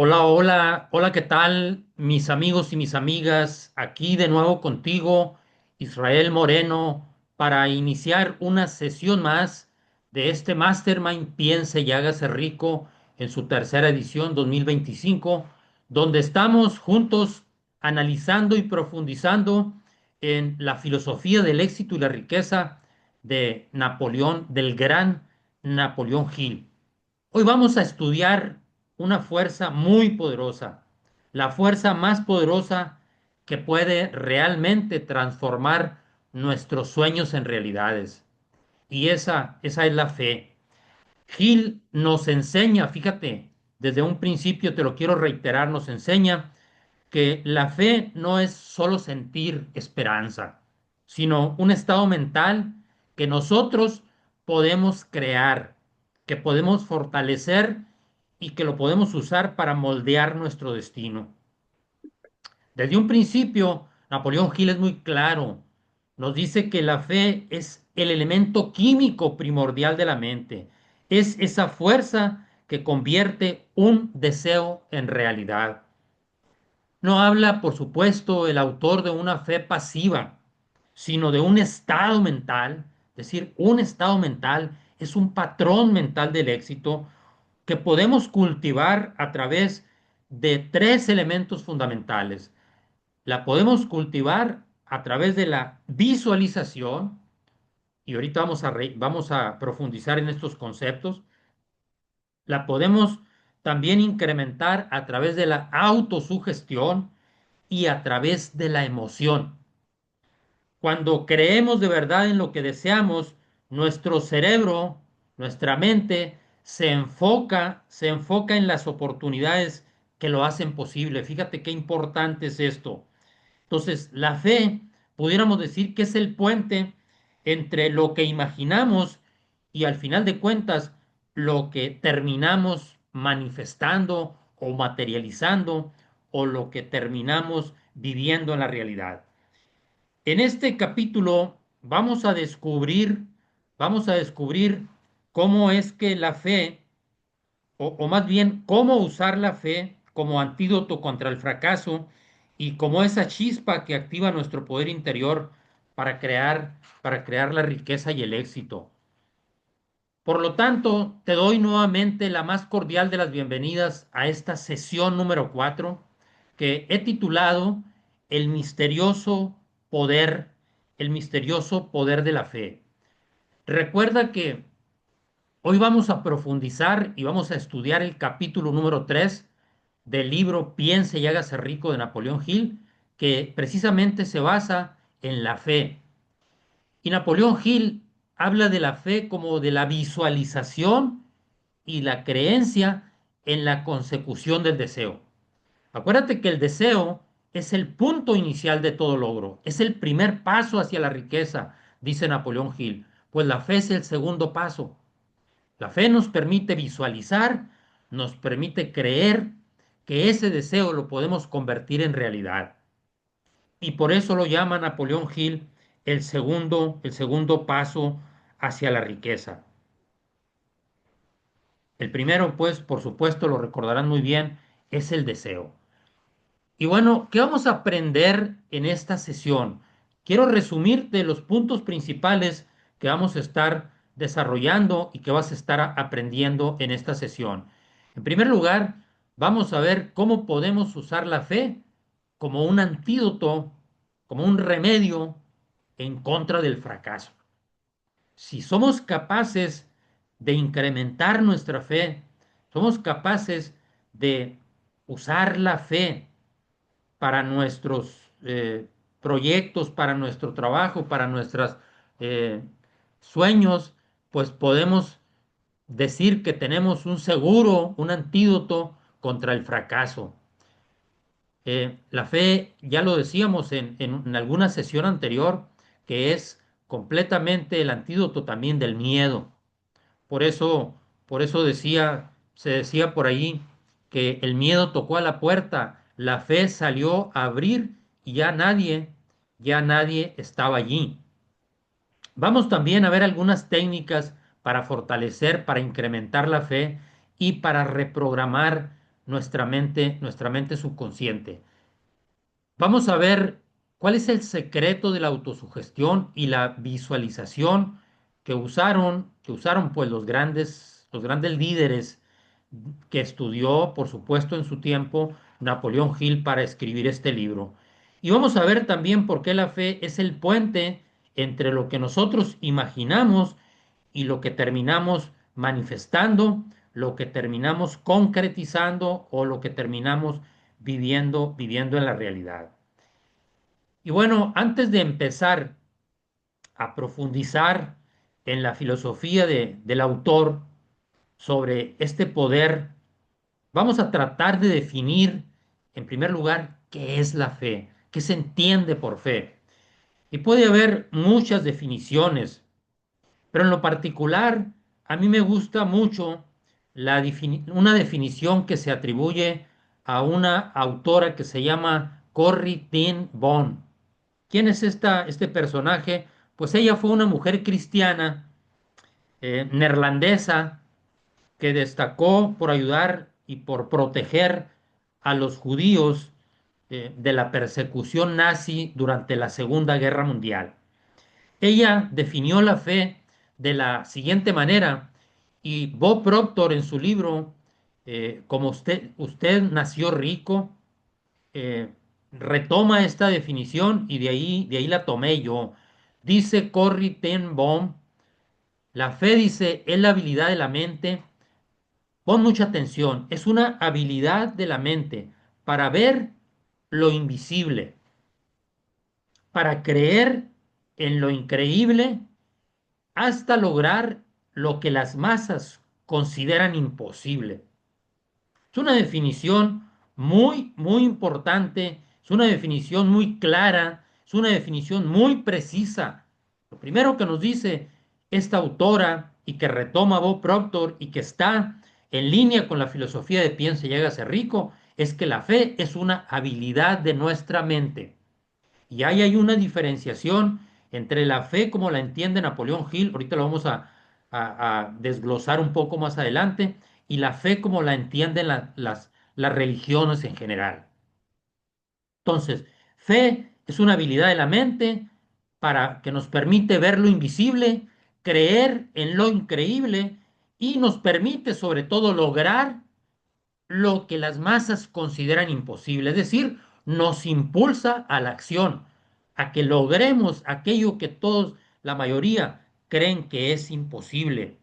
Hola, hola, hola, ¿qué tal, mis amigos y mis amigas? Aquí de nuevo contigo, Israel Moreno, para iniciar una sesión más de este Mastermind Piense y hágase rico en su tercera edición 2025, donde estamos juntos analizando y profundizando en la filosofía del éxito y la riqueza de Napoleón, del gran Napoleón Hill. Hoy vamos a estudiar una fuerza muy poderosa, la fuerza más poderosa que puede realmente transformar nuestros sueños en realidades. Y esa es la fe. Gil nos enseña, fíjate, desde un principio te lo quiero reiterar, nos enseña que la fe no es solo sentir esperanza, sino un estado mental que nosotros podemos crear, que podemos fortalecer y que lo podemos usar para moldear nuestro destino. Desde un principio, Napoleón Hill es muy claro. Nos dice que la fe es el elemento químico primordial de la mente. Es esa fuerza que convierte un deseo en realidad. No habla, por supuesto, el autor de una fe pasiva, sino de un estado mental. Es decir, un estado mental es un patrón mental del éxito que podemos cultivar a través de tres elementos fundamentales. La podemos cultivar a través de la visualización, y ahorita vamos a profundizar en estos conceptos. La podemos también incrementar a través de la autosugestión y a través de la emoción. Cuando creemos de verdad en lo que deseamos, nuestro cerebro, nuestra mente se enfoca en las oportunidades que lo hacen posible. Fíjate qué importante es esto. Entonces, la fe, pudiéramos decir que es el puente entre lo que imaginamos y al final de cuentas lo que terminamos manifestando o materializando o lo que terminamos viviendo en la realidad. En este capítulo vamos a descubrir cómo es que la fe, o más bien cómo usar la fe como antídoto contra el fracaso y como esa chispa que activa nuestro poder interior para crear la riqueza y el éxito. Por lo tanto, te doy nuevamente la más cordial de las bienvenidas a esta sesión número 4 que he titulado El misterioso poder, el misterioso poder de la fe. Recuerda que hoy vamos a profundizar y vamos a estudiar el capítulo número 3 del libro Piense y hágase rico de Napoleón Hill, que precisamente se basa en la fe. Y Napoleón Hill habla de la fe como de la visualización y la creencia en la consecución del deseo. Acuérdate que el deseo es el punto inicial de todo logro, es el primer paso hacia la riqueza, dice Napoleón Hill, pues la fe es el segundo paso. La fe nos permite visualizar, nos permite creer que ese deseo lo podemos convertir en realidad. Y por eso lo llama Napoleón Hill el segundo paso hacia la riqueza. El primero, pues, por supuesto, lo recordarán muy bien, es el deseo. Y bueno, ¿qué vamos a aprender en esta sesión? Quiero resumirte los puntos principales que vamos a estar desarrollando y que vas a estar aprendiendo en esta sesión. En primer lugar, vamos a ver cómo podemos usar la fe como un antídoto, como un remedio en contra del fracaso. Si somos capaces de incrementar nuestra fe, somos capaces de usar la fe para nuestros proyectos, para nuestro trabajo, para nuestros sueños, pues podemos decir que tenemos un seguro, un antídoto contra el fracaso. La fe, ya lo decíamos en alguna sesión anterior, que es completamente el antídoto también del miedo. Por eso, por eso se decía por ahí que el miedo tocó a la puerta, la fe salió a abrir y ya nadie estaba allí. Vamos también a ver algunas técnicas para fortalecer, para incrementar la fe y para reprogramar nuestra mente subconsciente. Vamos a ver cuál es el secreto de la autosugestión y la visualización que usaron pues los grandes líderes que estudió, por supuesto, en su tiempo Napoleón Hill para escribir este libro. Y vamos a ver también por qué la fe es el puente entre lo que nosotros imaginamos y lo que terminamos manifestando, lo que terminamos concretizando o lo que terminamos viviendo en la realidad. Y bueno, antes de empezar a profundizar en la filosofía del autor sobre este poder, vamos a tratar de definir, en primer lugar, qué es la fe, qué se entiende por fe. Y puede haber muchas definiciones, pero en lo particular, a mí me gusta mucho una definición que se atribuye a una autora que se llama Corrie ten Boom. ¿Quién es este personaje? Pues ella fue una mujer cristiana neerlandesa que destacó por ayudar y por proteger a los judíos de la persecución nazi durante la Segunda Guerra Mundial. Ella definió la fe de la siguiente manera y Bob Proctor en su libro, como usted nació rico, eh, retoma esta definición y de ahí la tomé yo. Dice Corrie ten Boom, la fe dice es la habilidad de la mente. Pon mucha atención, es una habilidad de la mente para ver lo invisible, para creer en lo increíble hasta lograr lo que las masas consideran imposible. Es una definición muy, muy importante, es una definición muy clara, es una definición muy precisa. Lo primero que nos dice esta autora y que retoma Bob Proctor y que está en línea con la filosofía de piensa y llega a ser rico es que la fe es una habilidad de nuestra mente. Y ahí hay una diferenciación entre la fe como la entiende Napoleón Hill, ahorita lo vamos a desglosar un poco más adelante, y la fe como la entienden las religiones en general. Entonces, fe es una habilidad de la mente para que nos permite ver lo invisible, creer en lo increíble y nos permite sobre todo lograr lo que las masas consideran imposible, es decir, nos impulsa a la acción, a que logremos aquello que todos, la mayoría, creen que es imposible.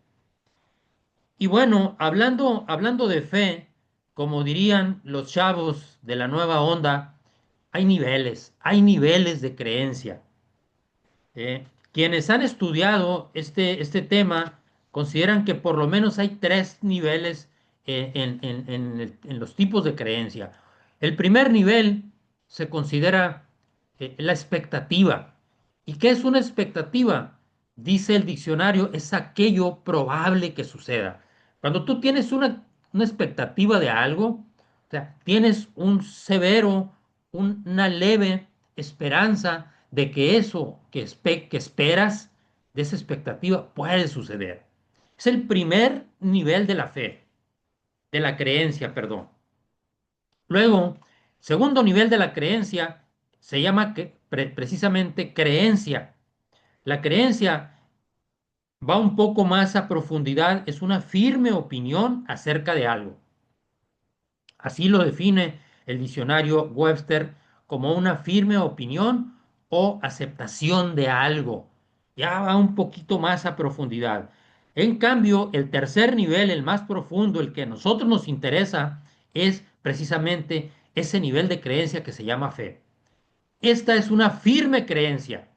Y bueno, hablando de fe, como dirían los chavos de la nueva onda, hay niveles de creencia. Quienes han estudiado este tema consideran que por lo menos hay tres niveles en los tipos de creencia. El primer nivel se considera la expectativa. ¿Y qué es una expectativa? Dice el diccionario, es aquello probable que suceda. Cuando tú tienes una expectativa de algo, o sea, tienes una leve esperanza de que eso que esperas, de esa expectativa, puede suceder. Es el primer nivel de la fe, de la creencia, perdón. Luego, segundo nivel de la creencia se llama precisamente creencia. La creencia va un poco más a profundidad, es una firme opinión acerca de algo. Así lo define el diccionario Webster como una firme opinión o aceptación de algo. Ya va un poquito más a profundidad. En cambio, el tercer nivel, el más profundo, el que a nosotros nos interesa, es precisamente ese nivel de creencia que se llama fe. Esta es una firme creencia,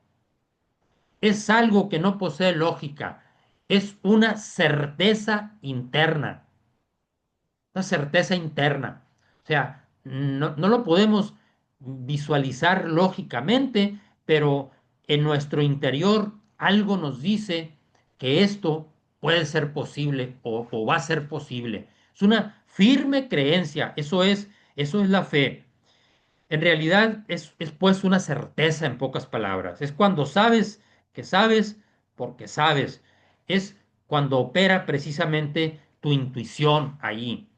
es algo que no posee lógica, es una certeza interna, una certeza interna. O sea, no lo podemos visualizar lógicamente, pero en nuestro interior algo nos dice que esto puede ser posible o va a ser posible. Es una firme creencia, eso es la fe. En realidad es pues una certeza en pocas palabras. Es cuando sabes que sabes porque sabes. Es cuando opera precisamente tu intuición allí.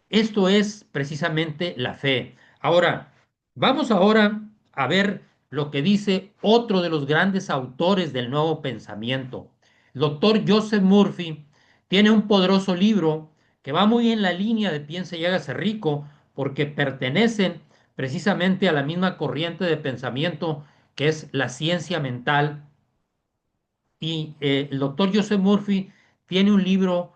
Esto es precisamente la fe. Ahora, vamos ahora a ver lo que dice otro de los grandes autores del nuevo pensamiento. El doctor Joseph Murphy tiene un poderoso libro que va muy en la línea de Piense y hágase rico, porque pertenecen precisamente a la misma corriente de pensamiento que es la ciencia mental. Y el doctor Joseph Murphy tiene un libro,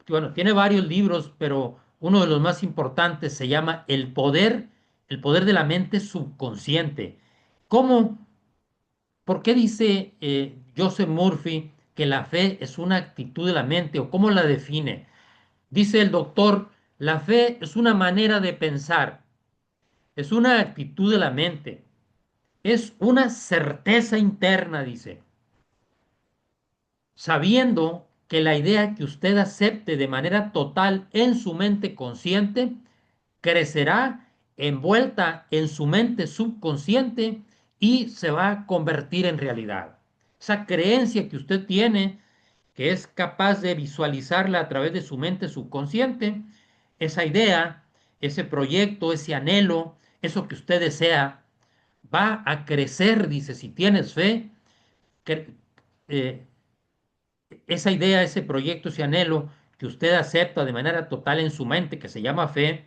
bueno, tiene varios libros, pero uno de los más importantes se llama el poder de la mente subconsciente. ¿Cómo, por qué dice Joseph Murphy que la fe es una actitud de la mente o cómo la define? Dice el doctor, la fe es una manera de pensar, es una actitud de la mente, es una certeza interna, dice, sabiendo que la idea que usted acepte de manera total en su mente consciente crecerá envuelta en su mente subconsciente y se va a convertir en realidad. Esa creencia que usted tiene, que es capaz de visualizarla a través de su mente subconsciente, esa idea, ese proyecto, ese anhelo, eso que usted desea, va a crecer, dice, si tienes fe, que, eh, esa idea, ese proyecto, ese anhelo que usted acepta de manera total en su mente, que se llama fe,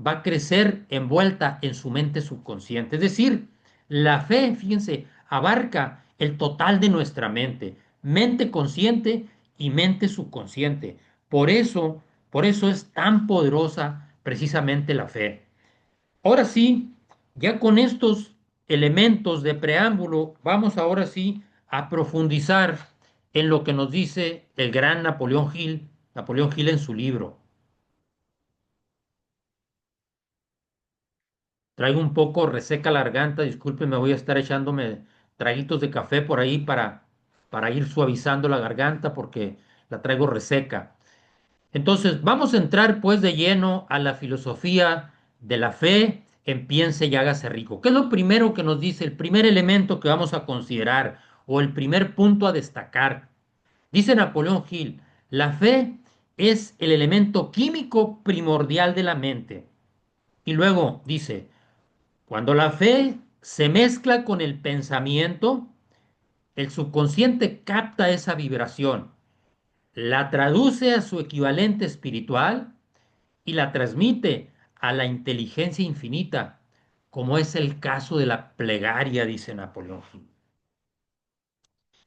va a crecer envuelta en su mente subconsciente. Es decir, la fe, fíjense, abarca el total de nuestra mente, mente consciente y mente subconsciente. Por eso, por eso es tan poderosa precisamente la fe. Ahora sí, ya con estos elementos de preámbulo, vamos ahora sí a profundizar en lo que nos dice el gran Napoleón Hill en su libro. Traigo un poco reseca la garganta, disculpen, me voy a estar echándome traguitos de café por ahí para ir suavizando la garganta porque la traigo reseca. Entonces, vamos a entrar pues de lleno a la filosofía de la fe en Piense y hágase rico. ¿Qué es lo primero que nos dice, el primer elemento que vamos a considerar o el primer punto a destacar? Dice Napoleón Hill, la fe es el elemento químico primordial de la mente. Y luego dice, cuando la fe se mezcla con el pensamiento, el subconsciente capta esa vibración, la traduce a su equivalente espiritual y la transmite a la inteligencia infinita, como es el caso de la plegaria, dice Napoleón Hill.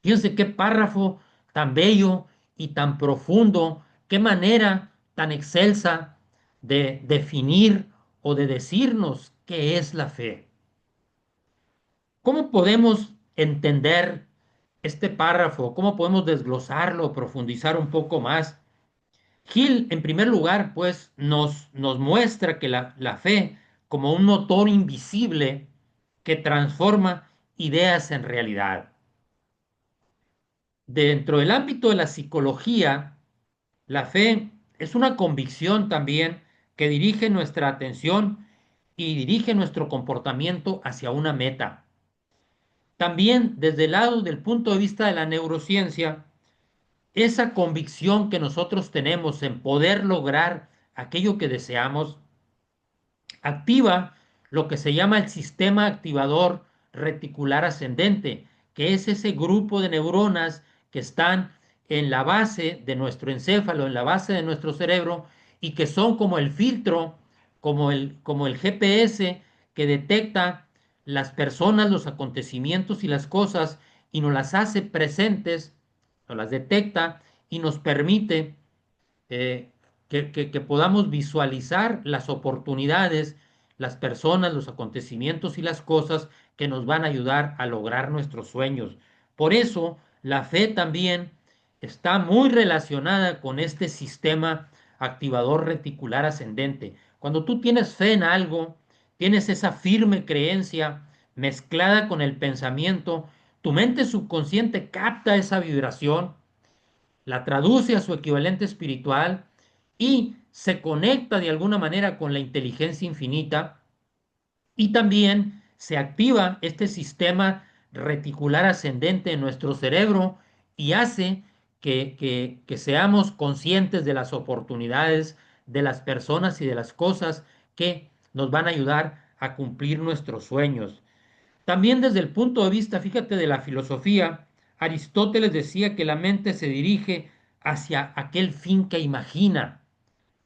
Fíjense qué párrafo tan bello y tan profundo, qué manera tan excelsa de definir o de decirnos qué es la fe. ¿Cómo podemos entender este párrafo? ¿Cómo podemos desglosarlo, profundizar un poco más? Gil, en primer lugar, pues nos muestra que la fe, como un motor invisible que transforma ideas en realidad. Dentro del ámbito de la psicología, la fe es una convicción también que dirige nuestra atención y dirige nuestro comportamiento hacia una meta. También desde el lado del punto de vista de la neurociencia, esa convicción que nosotros tenemos en poder lograr aquello que deseamos activa lo que se llama el sistema activador reticular ascendente, que es ese grupo de neuronas que están en la base de nuestro encéfalo, en la base de nuestro cerebro, y que son como el filtro, como el GPS que detecta las personas, los acontecimientos y las cosas y nos las hace presentes, nos las detecta y nos permite eh, que podamos visualizar las oportunidades, las personas, los acontecimientos y las cosas que nos van a ayudar a lograr nuestros sueños. Por eso, la fe también está muy relacionada con este sistema activador reticular ascendente. Cuando tú tienes fe en algo, tienes esa firme creencia mezclada con el pensamiento, tu mente subconsciente capta esa vibración, la traduce a su equivalente espiritual y se conecta de alguna manera con la inteligencia infinita y también se activa este sistema reticular ascendente en nuestro cerebro y hace que seamos conscientes de las oportunidades, de las personas y de las cosas que nos van a ayudar a cumplir nuestros sueños. También desde el punto de vista, fíjate, de la filosofía, Aristóteles decía que la mente se dirige hacia aquel fin que imagina,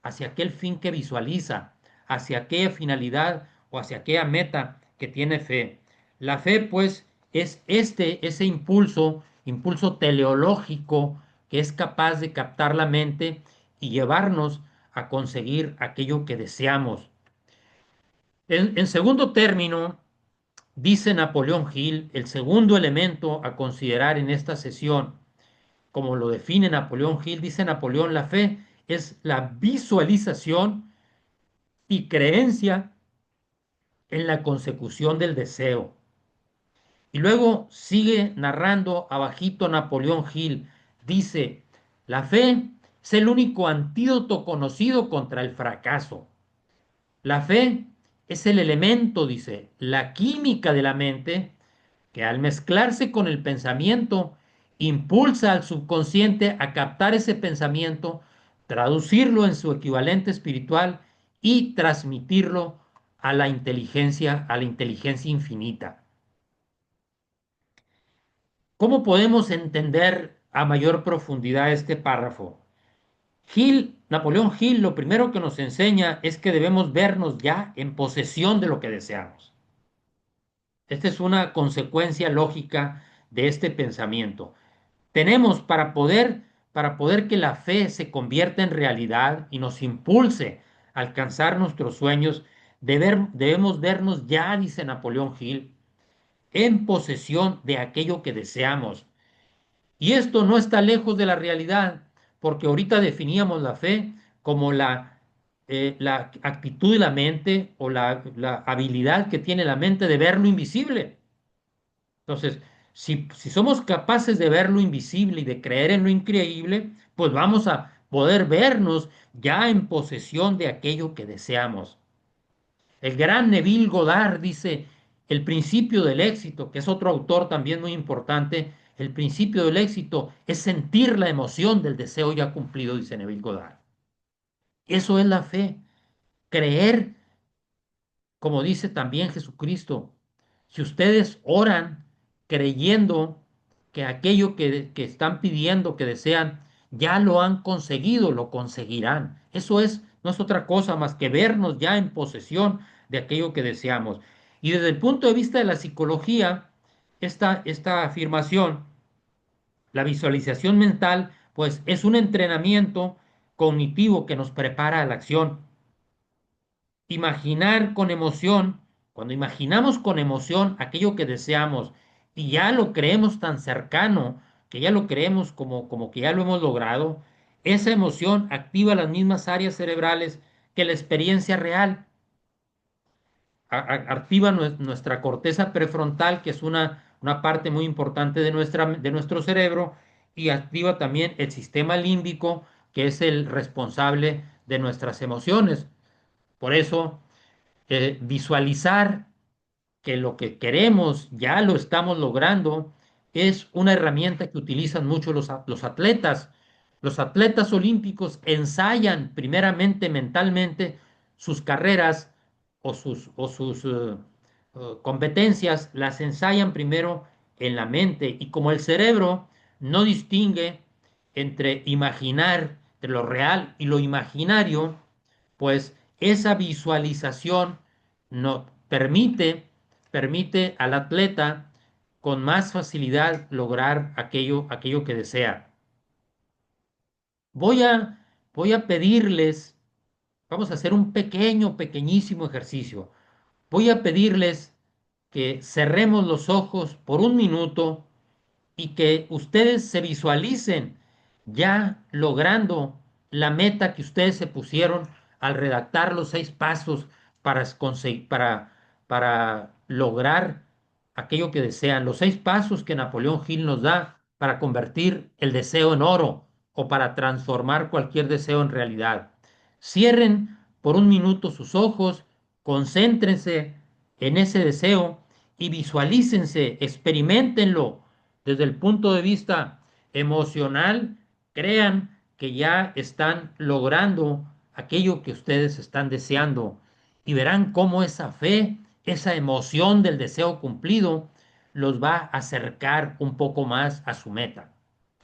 hacia aquel fin que visualiza, hacia aquella finalidad o hacia aquella meta que tiene fe. La fe, pues, es ese impulso teleológico que es capaz de captar la mente y llevarnos a conseguir aquello que deseamos. En segundo término, dice Napoleón Hill, el segundo elemento a considerar en esta sesión, como lo define Napoleón Hill, dice Napoleón, la fe es la visualización y creencia en la consecución del deseo. Y luego sigue narrando abajito Napoleón Hill, dice, la fe es el único antídoto conocido contra el fracaso. La fe es el elemento, dice, la química de la mente que al mezclarse con el pensamiento impulsa al subconsciente a captar ese pensamiento, traducirlo en su equivalente espiritual y transmitirlo a la inteligencia infinita. ¿Cómo podemos entender a mayor profundidad este párrafo? Napoleón Hill, lo primero que nos enseña es que debemos vernos ya en posesión de lo que deseamos. Esta es una consecuencia lógica de este pensamiento. Tenemos para poder que la fe se convierta en realidad y nos impulse a alcanzar nuestros sueños, debemos vernos ya, dice Napoleón Hill, en posesión de aquello que deseamos. Y esto no está lejos de la realidad, porque ahorita definíamos la fe como la actitud de la mente o la habilidad que tiene la mente de ver lo invisible. Entonces, si somos capaces de ver lo invisible y de creer en lo increíble, pues vamos a poder vernos ya en posesión de aquello que deseamos. El gran Neville Goddard dice, el principio del éxito, que es otro autor también muy importante, el principio del éxito es sentir la emoción del deseo ya cumplido, dice Neville Goddard. Eso es la fe, creer, como dice también Jesucristo, si ustedes oran creyendo que aquello que están pidiendo, que desean, ya lo han conseguido, lo conseguirán. Eso no es otra cosa más que vernos ya en posesión de aquello que deseamos. Y desde el punto de vista de la psicología, esta afirmación, la visualización mental, pues es un entrenamiento cognitivo que nos prepara a la acción. Imaginar con emoción, cuando imaginamos con emoción aquello que deseamos y ya lo creemos tan cercano, que ya lo creemos como que ya lo hemos logrado, esa emoción activa las mismas áreas cerebrales que la experiencia real. Activa nuestra corteza prefrontal, que es una parte muy importante de nuestro cerebro, y activa también el sistema límbico, que es el responsable de nuestras emociones. Por eso visualizar que lo que queremos ya lo estamos logrando es una herramienta que utilizan mucho los atletas. Los atletas olímpicos ensayan primeramente mentalmente sus carreras o sus competencias, las ensayan primero en la mente y como el cerebro no distingue entre lo real y lo imaginario, pues esa visualización no, permite al atleta con más facilidad lograr aquello que desea. Voy a, voy a pedirles, vamos a hacer un pequeñísimo ejercicio. Voy a pedirles que cerremos los ojos por un minuto y que ustedes se visualicen ya logrando la meta que ustedes se pusieron al redactar los 6 pasos para lograr aquello que desean. Los 6 pasos que Napoleón Hill nos da para convertir el deseo en oro o para transformar cualquier deseo en realidad. Cierren por un minuto sus ojos, concéntrense en ese deseo y visualícense, experimentenlo desde el punto de vista emocional, crean que ya están logrando aquello que ustedes están deseando y verán cómo esa fe, esa emoción del deseo cumplido, los va a acercar un poco más a su meta.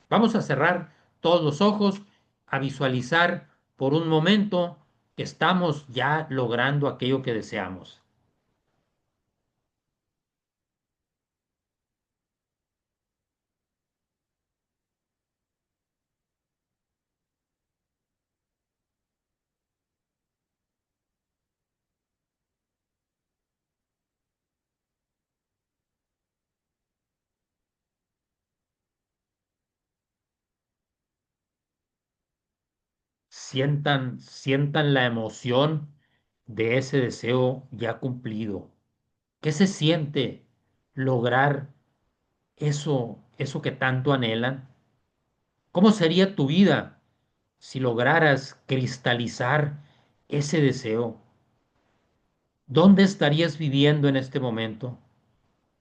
Vamos a cerrar todos los ojos, a visualizar por un momento que estamos ya logrando aquello que deseamos. Sientan la emoción de ese deseo ya cumplido. ¿Qué se siente lograr eso que tanto anhelan? ¿Cómo sería tu vida si lograras cristalizar ese deseo? ¿Dónde estarías viviendo en este momento?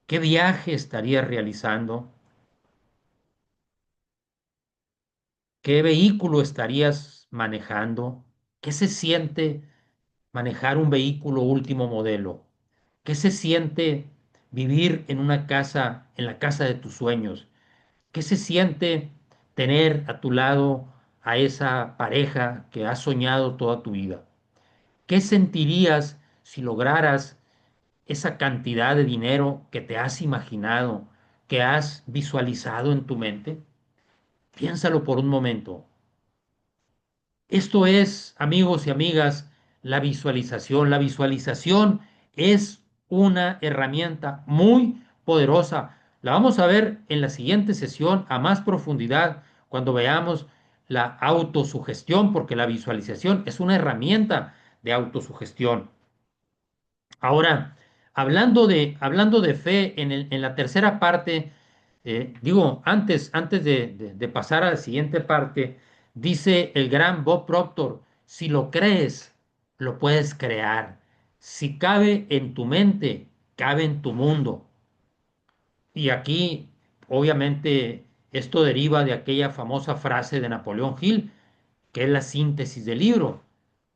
¿Qué viaje estarías realizando? ¿Qué vehículo estarías manejando? ¿Qué se siente manejar un vehículo último modelo? ¿Qué se siente vivir en una casa, en la casa de tus sueños? ¿Qué se siente tener a tu lado a esa pareja que has soñado toda tu vida? ¿Qué sentirías si lograras esa cantidad de dinero que te has imaginado, que has visualizado en tu mente? Piénsalo por un momento. Esto es, amigos y amigas, la visualización. La visualización es una herramienta muy poderosa. La vamos a ver en la siguiente sesión a más profundidad cuando veamos la autosugestión, porque la visualización es una herramienta de autosugestión. Ahora, hablando de fe, en la tercera parte, digo, antes de pasar a la siguiente parte, dice el gran Bob Proctor, si lo crees, lo puedes crear. Si cabe en tu mente, cabe en tu mundo. Y aquí, obviamente, esto deriva de aquella famosa frase de Napoleón Hill, que es la síntesis del libro.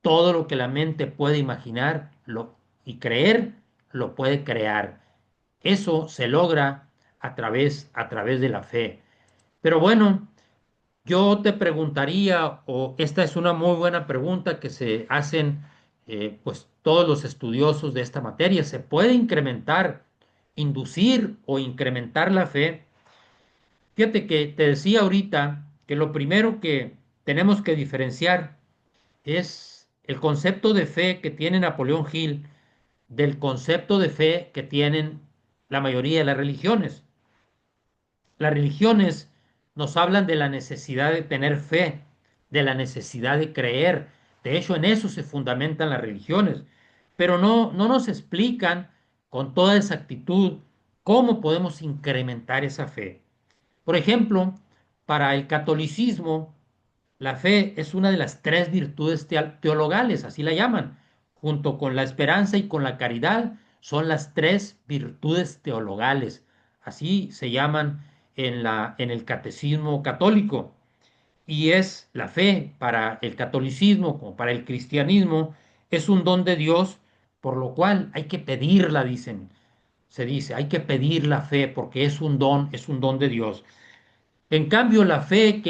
Todo lo que la mente puede imaginar y creer, lo puede crear. Eso se logra a través de la fe. Pero bueno, yo te preguntaría, o esta es una muy buena pregunta que se hacen pues todos los estudiosos de esta materia, ¿se puede incrementar, inducir o incrementar la fe? Fíjate que te decía ahorita que lo primero que tenemos que diferenciar es el concepto de fe que tiene Napoleón Hill del concepto de fe que tienen la mayoría de las religiones. Las religiones nos hablan de la necesidad de tener fe, de la necesidad de creer. De hecho, en eso se fundamentan las religiones. Pero no nos explican con toda exactitud cómo podemos incrementar esa fe. Por ejemplo, para el catolicismo, la fe es una de las tres virtudes teologales, así la llaman, junto con la esperanza y con la caridad, son las tres virtudes teologales, así se llaman en el catecismo católico. Y es la fe para el catolicismo como para el cristianismo, es un don de Dios, por lo cual hay que pedirla, dicen. Se dice, hay que pedir la fe porque es un don de Dios. En cambio, la fe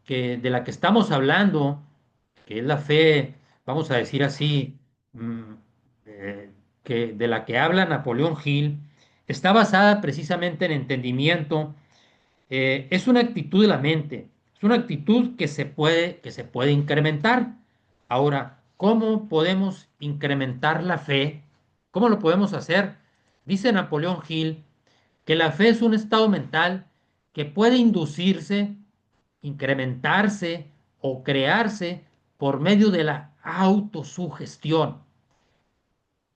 de la que estamos hablando, que es la fe, vamos a decir así, mm, que de la que habla Napoleón Hill, está basada precisamente en entendimiento. Es una actitud de la mente, es una actitud que se puede incrementar. Ahora, ¿cómo podemos incrementar la fe? ¿Cómo lo podemos hacer? Dice Napoleón Hill que la fe es un estado mental que puede inducirse, incrementarse o crearse por medio de la autosugestión.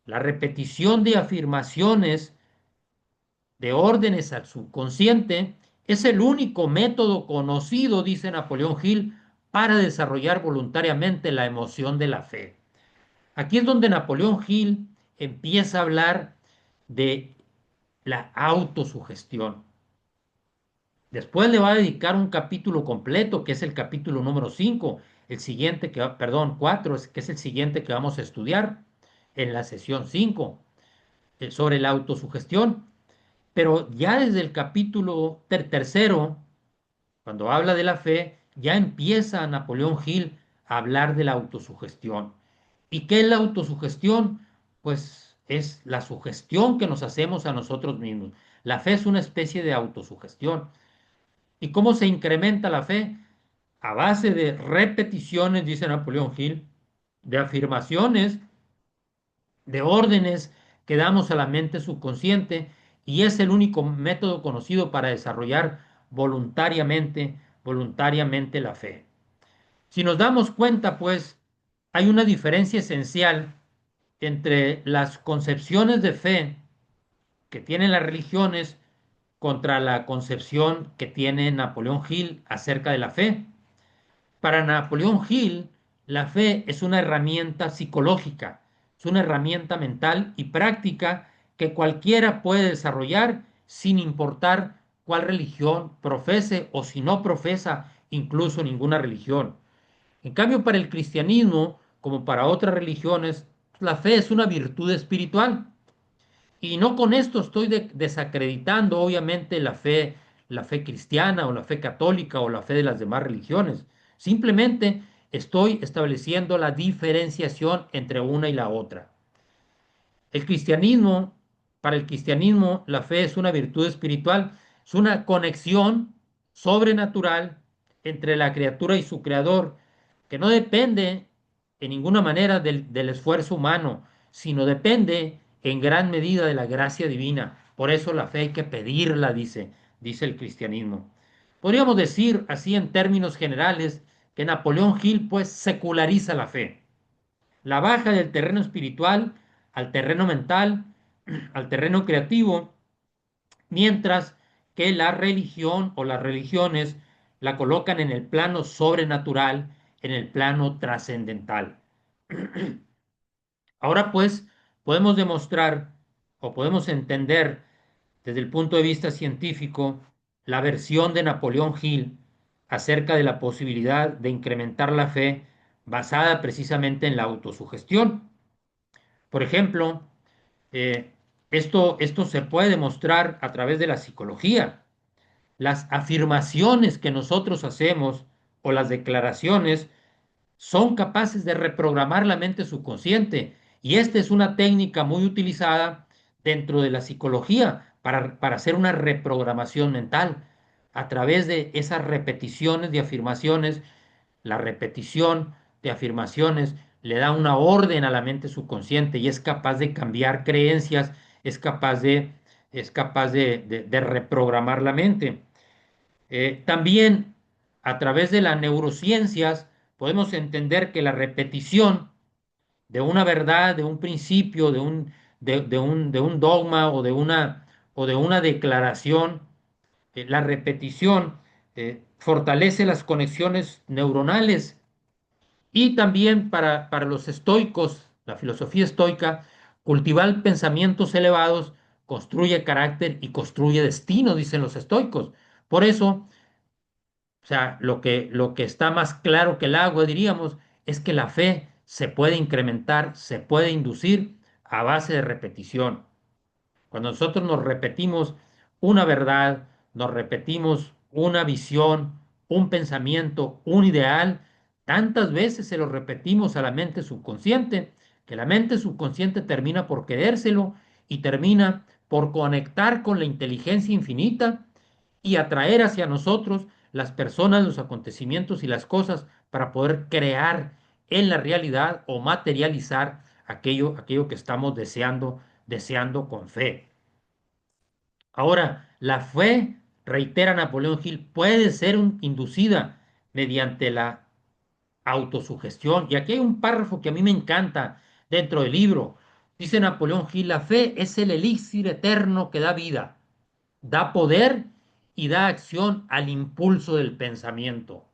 La repetición de afirmaciones, de órdenes al subconsciente, es el único método conocido, dice Napoleón Hill, para desarrollar voluntariamente la emoción de la fe. Aquí es donde Napoleón Hill empieza a hablar de la autosugestión. Después le va a dedicar un capítulo completo, que es el capítulo número 5, el siguiente perdón, 4, que es el siguiente que vamos a estudiar en la sesión 5 sobre la autosugestión. Pero ya desde el capítulo tercero, cuando habla de la fe, ya empieza Napoleón Hill a hablar de la autosugestión. ¿Y qué es la autosugestión? Pues es la sugestión que nos hacemos a nosotros mismos. La fe es una especie de autosugestión. ¿Y cómo se incrementa la fe? A base de repeticiones, dice Napoleón Hill, de afirmaciones, de órdenes que damos a la mente subconsciente, y es el único método conocido para desarrollar voluntariamente la fe. Si nos damos cuenta, pues, hay una diferencia esencial entre las concepciones de fe que tienen las religiones contra la concepción que tiene Napoleón Hill acerca de la fe. Para Napoleón Hill, la fe es una herramienta psicológica, es una herramienta mental y práctica que cualquiera puede desarrollar sin importar cuál religión profese o si no profesa incluso ninguna religión. En cambio, para el cristianismo, como para otras religiones, la fe es una virtud espiritual. Y no con esto estoy desacreditando, obviamente, la fe cristiana o la fe católica o la fe de las demás religiones. Simplemente estoy estableciendo la diferenciación entre una y la otra. El cristianismo, para el cristianismo, la fe es una virtud espiritual, es una conexión sobrenatural entre la criatura y su creador, que no depende en ninguna manera del esfuerzo humano, sino depende en gran medida de la gracia divina. Por eso la fe hay que pedirla, dice el cristianismo. Podríamos decir así en términos generales que Napoleón Hill pues seculariza la fe, la baja del terreno espiritual al terreno mental, al terreno creativo, mientras que la religión o las religiones la colocan en el plano sobrenatural, en el plano trascendental. Ahora pues podemos demostrar o podemos entender desde el punto de vista científico la versión de Napoleón Hill acerca de la posibilidad de incrementar la fe basada precisamente en la autosugestión. Por ejemplo, eh, esto se puede demostrar a través de la psicología. Las afirmaciones que nosotros hacemos o las declaraciones son capaces de reprogramar la mente subconsciente. Y esta es una técnica muy utilizada dentro de la psicología para hacer una reprogramación mental. A través de esas repeticiones de afirmaciones, la repetición de afirmaciones le da una orden a la mente subconsciente y es capaz de cambiar creencias, es capaz de reprogramar la mente. También a través de las neurociencias podemos entender que la repetición de una verdad, de un principio, de un dogma o de una declaración, la repetición fortalece las conexiones neuronales. Y también para los estoicos, la filosofía estoica, cultivar pensamientos elevados construye carácter y construye destino, dicen los estoicos. Por eso, o sea, lo que está más claro que el agua, diríamos, es que la fe se puede incrementar, se puede inducir a base de repetición. Cuando nosotros nos repetimos una verdad, nos repetimos una visión, un pensamiento, un ideal, tantas veces se lo repetimos a la mente subconsciente, que la mente subconsciente termina por querérselo y termina por conectar con la inteligencia infinita y atraer hacia nosotros las personas, los acontecimientos y las cosas para poder crear en la realidad o materializar aquello que estamos deseando con fe. Ahora, la fe, reitera Napoleón Hill, puede ser inducida mediante la autosugestión. Y aquí hay un párrafo que a mí me encanta dentro del libro. Dice Napoleón Hill, la fe es el elixir eterno que da vida, da poder y da acción al impulso del pensamiento.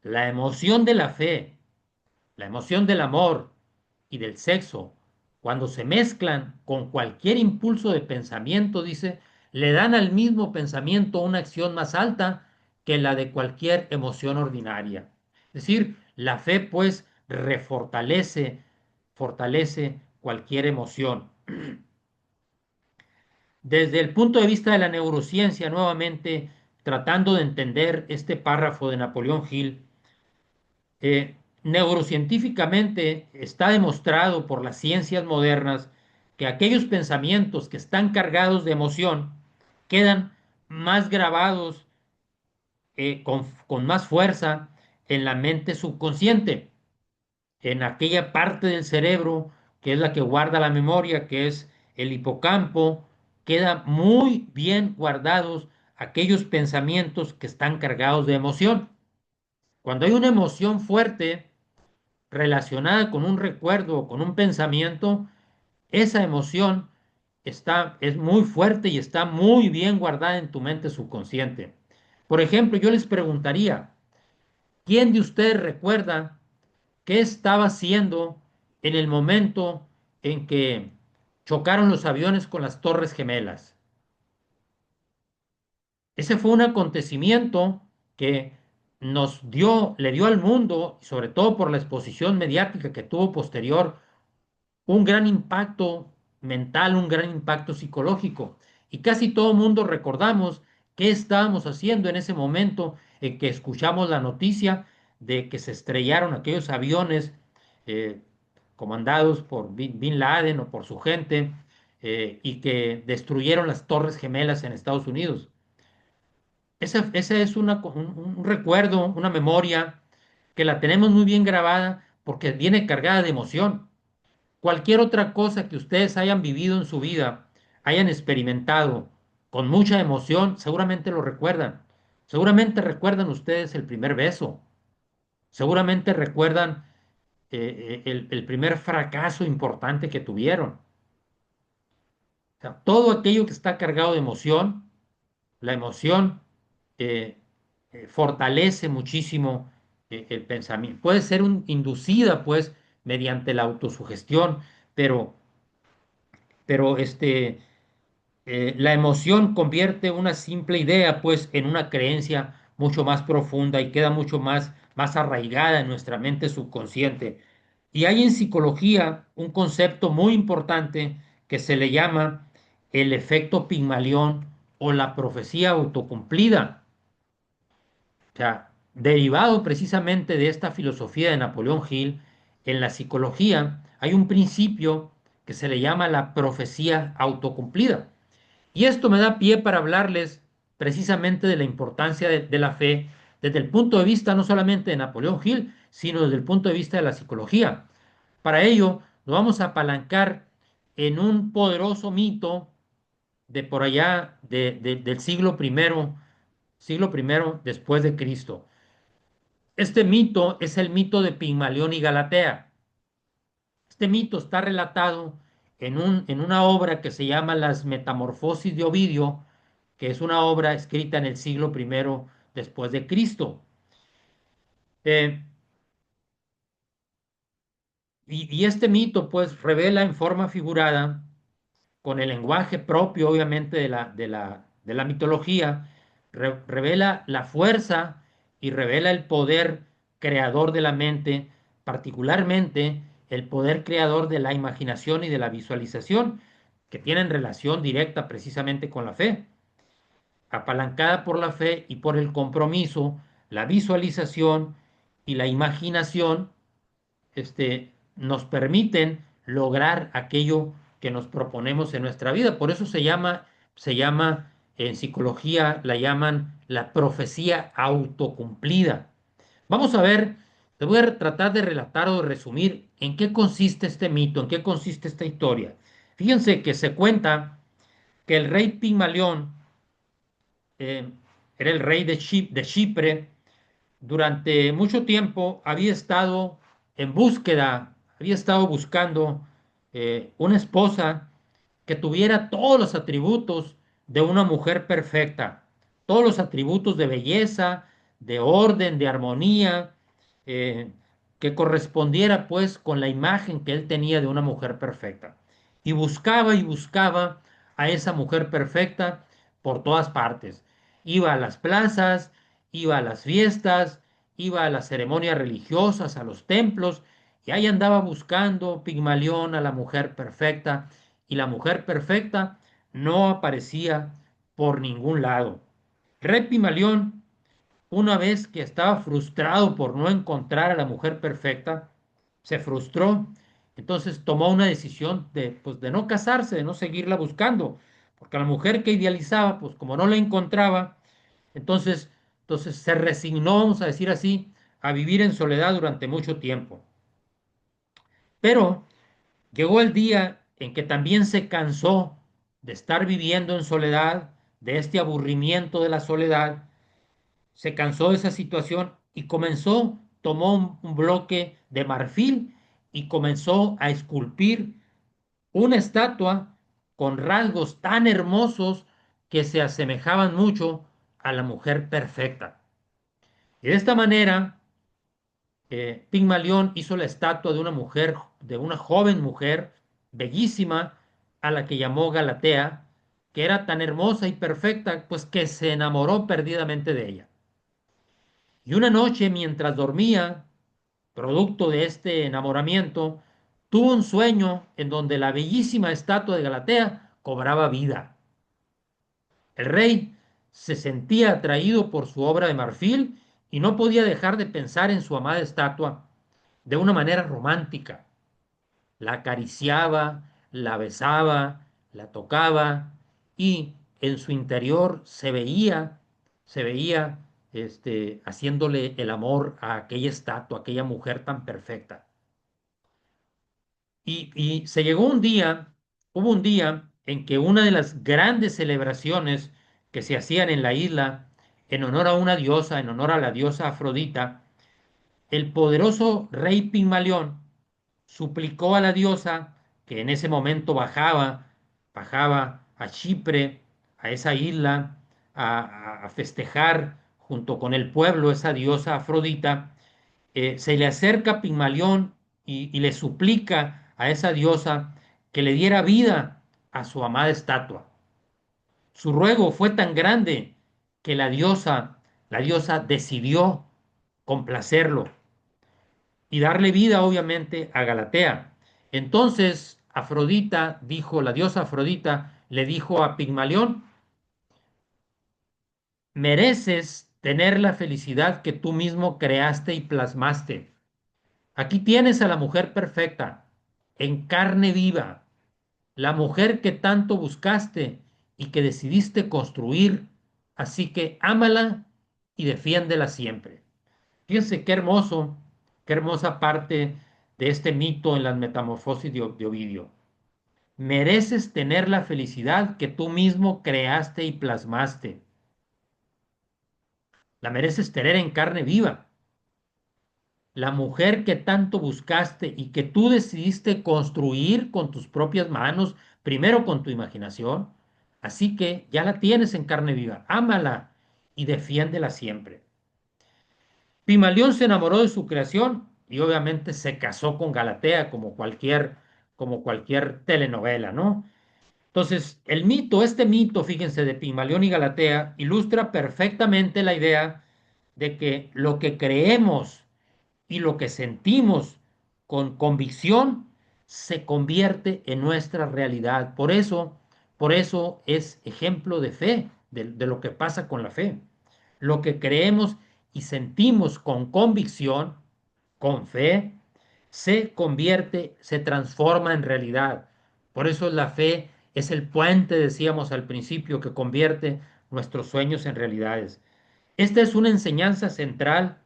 La emoción de la fe, la emoción del amor y del sexo, cuando se mezclan con cualquier impulso de pensamiento, dice, le dan al mismo pensamiento una acción más alta que la de cualquier emoción ordinaria. Es decir, La fe, pues, fortalece cualquier emoción. Desde el punto de vista de la neurociencia, nuevamente, tratando de entender este párrafo de Napoleón Hill, neurocientíficamente está demostrado por las ciencias modernas que aquellos pensamientos que están cargados de emoción quedan más grabados, con más fuerza en la mente subconsciente, en aquella parte del cerebro que es la que guarda la memoria, que es el hipocampo. Quedan muy bien guardados aquellos pensamientos que están cargados de emoción. Cuando hay una emoción fuerte relacionada con un recuerdo o con un pensamiento, esa emoción es muy fuerte y está muy bien guardada en tu mente subconsciente. Por ejemplo, yo les preguntaría, ¿quién de ustedes recuerda qué estaba haciendo en el momento en que chocaron los aviones con las Torres Gemelas? Ese fue un acontecimiento que le dio al mundo, y sobre todo por la exposición mediática que tuvo posterior, un gran impacto mental, un gran impacto psicológico. Y casi todo el mundo recordamos qué estábamos haciendo en ese momento en que escuchamos la noticia de que se estrellaron aquellos aviones, eh, comandados por Bin Laden o por su gente, y que destruyeron las Torres Gemelas en Estados Unidos. Ese es un recuerdo, una memoria que la tenemos muy bien grabada porque viene cargada de emoción. Cualquier otra cosa que ustedes hayan vivido en su vida, hayan experimentado con mucha emoción, seguramente lo recuerdan. Seguramente recuerdan ustedes el primer beso. Seguramente recuerdan el primer fracaso importante que tuvieron. O sea, todo aquello que está cargado de emoción, la emoción eh, fortalece muchísimo el pensamiento. Puede ser inducida, pues, mediante la autosugestión, pero, pero la emoción convierte una simple idea, pues, en una creencia mucho más profunda y queda mucho más arraigada en nuestra mente subconsciente. Y hay en psicología un concepto muy importante que se le llama el efecto Pigmalión o la profecía autocumplida. O sea, derivado precisamente de esta filosofía de Napoleón Hill, en la psicología hay un principio que se le llama la profecía autocumplida. Y esto me da pie para hablarles precisamente de la importancia de la fe desde el punto de vista no solamente de Napoleón Hill, sino desde el punto de vista de la psicología. Para ello, nos vamos a apalancar en un poderoso mito de por allá del siglo primero después de Cristo. Este mito es el mito de Pigmalión y Galatea. Este mito está relatado en una obra que se llama Las Metamorfosis de Ovidio, que es una obra escrita en el siglo primero después de Cristo. Eh, y este mito, pues, revela en forma figurada, con el lenguaje propio, obviamente, de la mitología, revela la fuerza y revela el poder creador de la mente, particularmente el poder creador de la imaginación y de la visualización, que tienen relación directa precisamente con la fe. Apalancada por la fe y por el compromiso, la visualización y la imaginación, nos permiten lograr aquello que nos proponemos en nuestra vida. Por eso se llama en psicología, la llaman la profecía autocumplida. Vamos a ver, te voy a tratar de relatar o de resumir en qué consiste este mito, en qué consiste esta historia. Fíjense que se cuenta que el rey Pigmalión, eh, era el rey de Chipre. Durante mucho tiempo había estado buscando una esposa que tuviera todos los atributos de una mujer perfecta, todos los atributos de belleza, de orden, de armonía, eh, que correspondiera pues con la imagen que él tenía de una mujer perfecta. Y buscaba a esa mujer perfecta por todas partes. Iba a las plazas, iba a las fiestas, iba a las ceremonias religiosas, a los templos, y ahí andaba buscando Pigmalión a la mujer perfecta, y la mujer perfecta no aparecía por ningún lado. Rey Pigmalión, una vez que estaba frustrado por no encontrar a la mujer perfecta, se frustró, entonces tomó una decisión de, pues, de no casarse, de no seguirla buscando, porque a la mujer que idealizaba, pues como no la encontraba, entonces, entonces se resignó, vamos a decir así, a vivir en soledad durante mucho tiempo. Pero llegó el día en que también se cansó de estar viviendo en soledad, de este aburrimiento de la soledad, se cansó de esa situación y comenzó, tomó un bloque de marfil y comenzó a esculpir una estatua con rasgos tan hermosos que se asemejaban mucho a la mujer perfecta. Y de esta manera, Pigmalión hizo la estatua de una mujer, de una joven mujer bellísima, a la que llamó Galatea, que era tan hermosa y perfecta, pues que se enamoró perdidamente de ella. Y una noche, mientras dormía, producto de este enamoramiento, tuvo un sueño en donde la bellísima estatua de Galatea cobraba vida. El rey se sentía atraído por su obra de marfil y no podía dejar de pensar en su amada estatua de una manera romántica. La acariciaba, la besaba, la tocaba y en su interior se veía haciéndole el amor a aquella estatua, a aquella mujer tan perfecta. Y se llegó un día, hubo un día en que una de las grandes celebraciones que se hacían en la isla en honor a una diosa, en honor a la diosa Afrodita, el poderoso rey Pigmalión suplicó a la diosa que en ese momento bajaba a Chipre, a esa isla, a festejar junto con el pueblo esa diosa Afrodita. Se le acerca Pigmalión y le suplica a esa diosa que le diera vida a su amada estatua. Su ruego fue tan grande que la diosa decidió complacerlo y darle vida, obviamente, a Galatea. Entonces, la diosa Afrodita, le dijo a Pigmalión: mereces tener la felicidad que tú mismo creaste y plasmaste. Aquí tienes a la mujer perfecta, en carne viva, la mujer que tanto buscaste y que decidiste construir. Así que ámala y defiéndela siempre. Fíjense qué hermosa parte de este mito en las metamorfosis de Ovidio. Mereces tener la felicidad que tú mismo creaste y plasmaste. La mereces tener en carne viva. La mujer que tanto buscaste y que tú decidiste construir con tus propias manos, primero con tu imaginación. Así que ya la tienes en carne viva. Ámala y defiéndela siempre. Pimalión se enamoró de su creación y obviamente se casó con Galatea como cualquier telenovela, ¿no? Entonces, este mito, fíjense, de Pigmalión y Galatea ilustra perfectamente la idea de que lo que creemos y lo que sentimos con convicción se convierte en nuestra realidad. Por eso es ejemplo de fe, de lo que pasa con la fe. Lo que creemos y sentimos con convicción, con fe, se transforma en realidad. Por eso la fe es el puente, decíamos al principio, que convierte nuestros sueños en realidades. Esta es una enseñanza central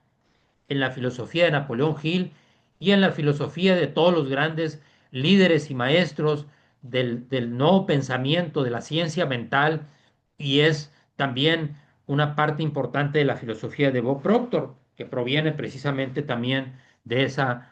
en la filosofía de Napoleón Hill y en la filosofía de todos los grandes líderes y maestros del nuevo pensamiento, de la ciencia mental, y es también una parte importante de la filosofía de Bob Proctor, que proviene precisamente también de esa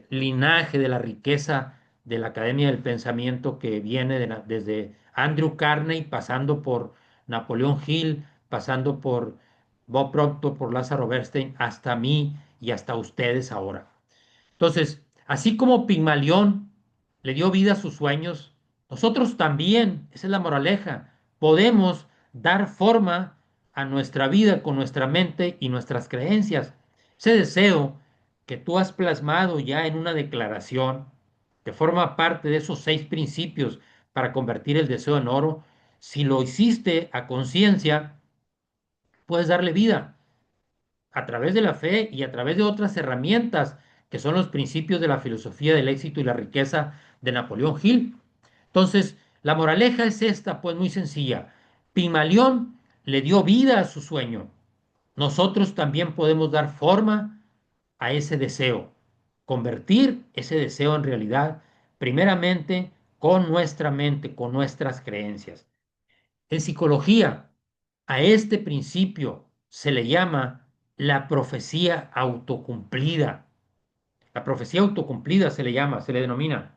linaje de la riqueza de la Academia del Pensamiento que viene desde Andrew Carnegie, pasando por Napoleón Hill, pasando por Bob Proctor, por Lázaro Bernstein, hasta mí y hasta ustedes ahora. Entonces, así como Pigmalión le dio vida a sus sueños, nosotros también, esa es la moraleja, podemos dar forma a nuestra vida con nuestra mente y nuestras creencias. Ese deseo que tú has plasmado ya en una declaración, que forma parte de esos 6 principios para convertir el deseo en oro, si lo hiciste a conciencia, puedes darle vida a través de la fe y a través de otras herramientas que son los principios de la filosofía del éxito y la riqueza de Napoleón Hill. Entonces, la moraleja es esta, pues muy sencilla. Pigmalión le dio vida a su sueño. Nosotros también podemos dar forma a ese deseo, convertir ese deseo en realidad, primeramente con nuestra mente, con nuestras creencias. En psicología, a este principio se le llama la profecía autocumplida. La profecía autocumplida se le llama, se le denomina.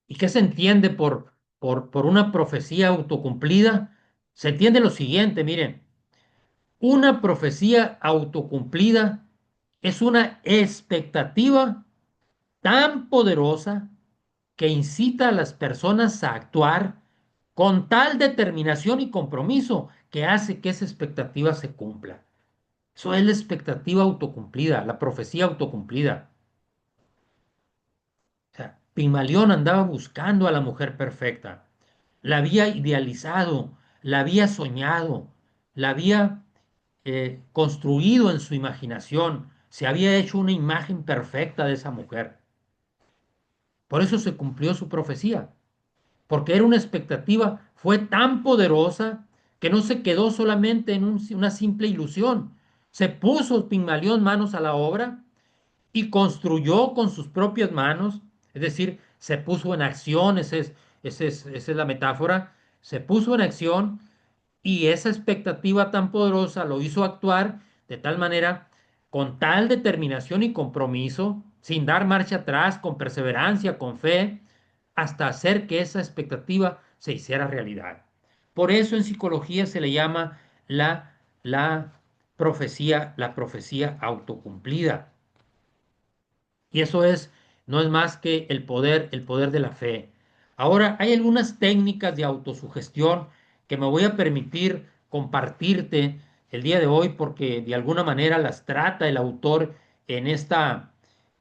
¿Y qué se entiende por una profecía autocumplida? Se entiende lo siguiente, miren, una profecía autocumplida es una expectativa tan poderosa que incita a las personas a actuar con tal determinación y compromiso que hace que esa expectativa se cumpla. Eso es la expectativa autocumplida, la profecía autocumplida. O sea, Pigmalión andaba buscando a la mujer perfecta, la había idealizado, la había soñado, la había construido en su imaginación, se había hecho una imagen perfecta de esa mujer. Por eso se cumplió su profecía, porque era una expectativa, fue tan poderosa que no se quedó solamente en una simple ilusión. Se puso Pigmalión manos a la obra y construyó con sus propias manos, es decir, se puso en acción, esa es la metáfora, se puso en acción y esa expectativa tan poderosa lo hizo actuar de tal manera, con tal determinación y compromiso, sin dar marcha atrás, con perseverancia, con fe, hasta hacer que esa expectativa se hiciera realidad. Por eso en psicología se le llama la la profecía autocumplida. Y eso es, no es más que el poder de la fe. Ahora, hay algunas técnicas de autosugestión que me voy a permitir compartirte el día de hoy porque de alguna manera las trata el autor en eh,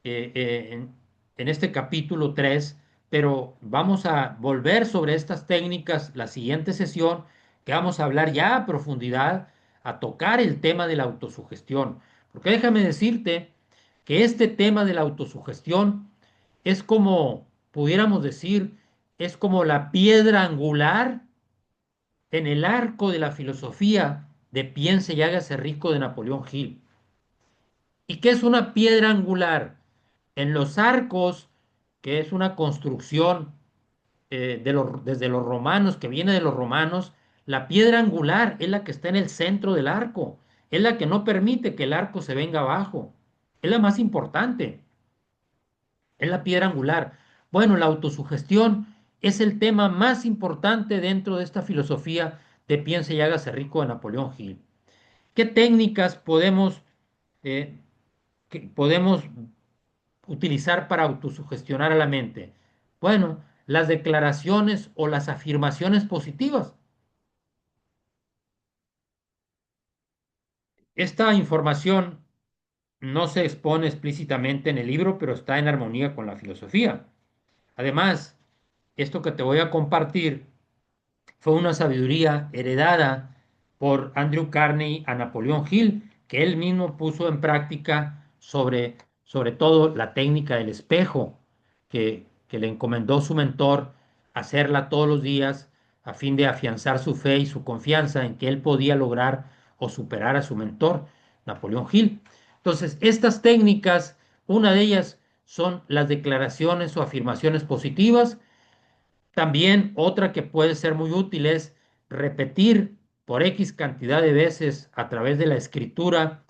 eh, en, en este capítulo 3, pero vamos a volver sobre estas técnicas la siguiente sesión, que vamos a hablar ya a profundidad, a tocar el tema de la autosugestión. Porque déjame decirte que este tema de la autosugestión es como, pudiéramos decir, es como la piedra angular en el arco de la filosofía de Piense y hágase rico de Napoleón Hill. ¿Y qué es una piedra angular? En los arcos, que es una construcción desde los romanos, que viene de los romanos, la piedra angular es la que está en el centro del arco, es la que no permite que el arco se venga abajo, es la más importante. Es la piedra angular. Bueno, la autosugestión es el tema más importante dentro de esta filosofía de Piense y hágase rico de Napoleón Hill. ¿Qué técnicas eh, podemos utilizar para autosugestionar a la mente? Bueno, las declaraciones o las afirmaciones positivas. Esta información no se expone explícitamente en el libro, pero está en armonía con la filosofía. Además, esto que te voy a compartir fue una sabiduría heredada por Andrew Carnegie a Napoleón Hill, que él mismo puso en práctica sobre todo la técnica del espejo, que le encomendó su mentor hacerla todos los días a fin de afianzar su fe y su confianza en que él podía lograr o superar a su mentor, Napoleón Hill. Entonces, estas técnicas, una de ellas son las declaraciones o afirmaciones positivas. También otra que puede ser muy útil es repetir por X cantidad de veces a través de la escritura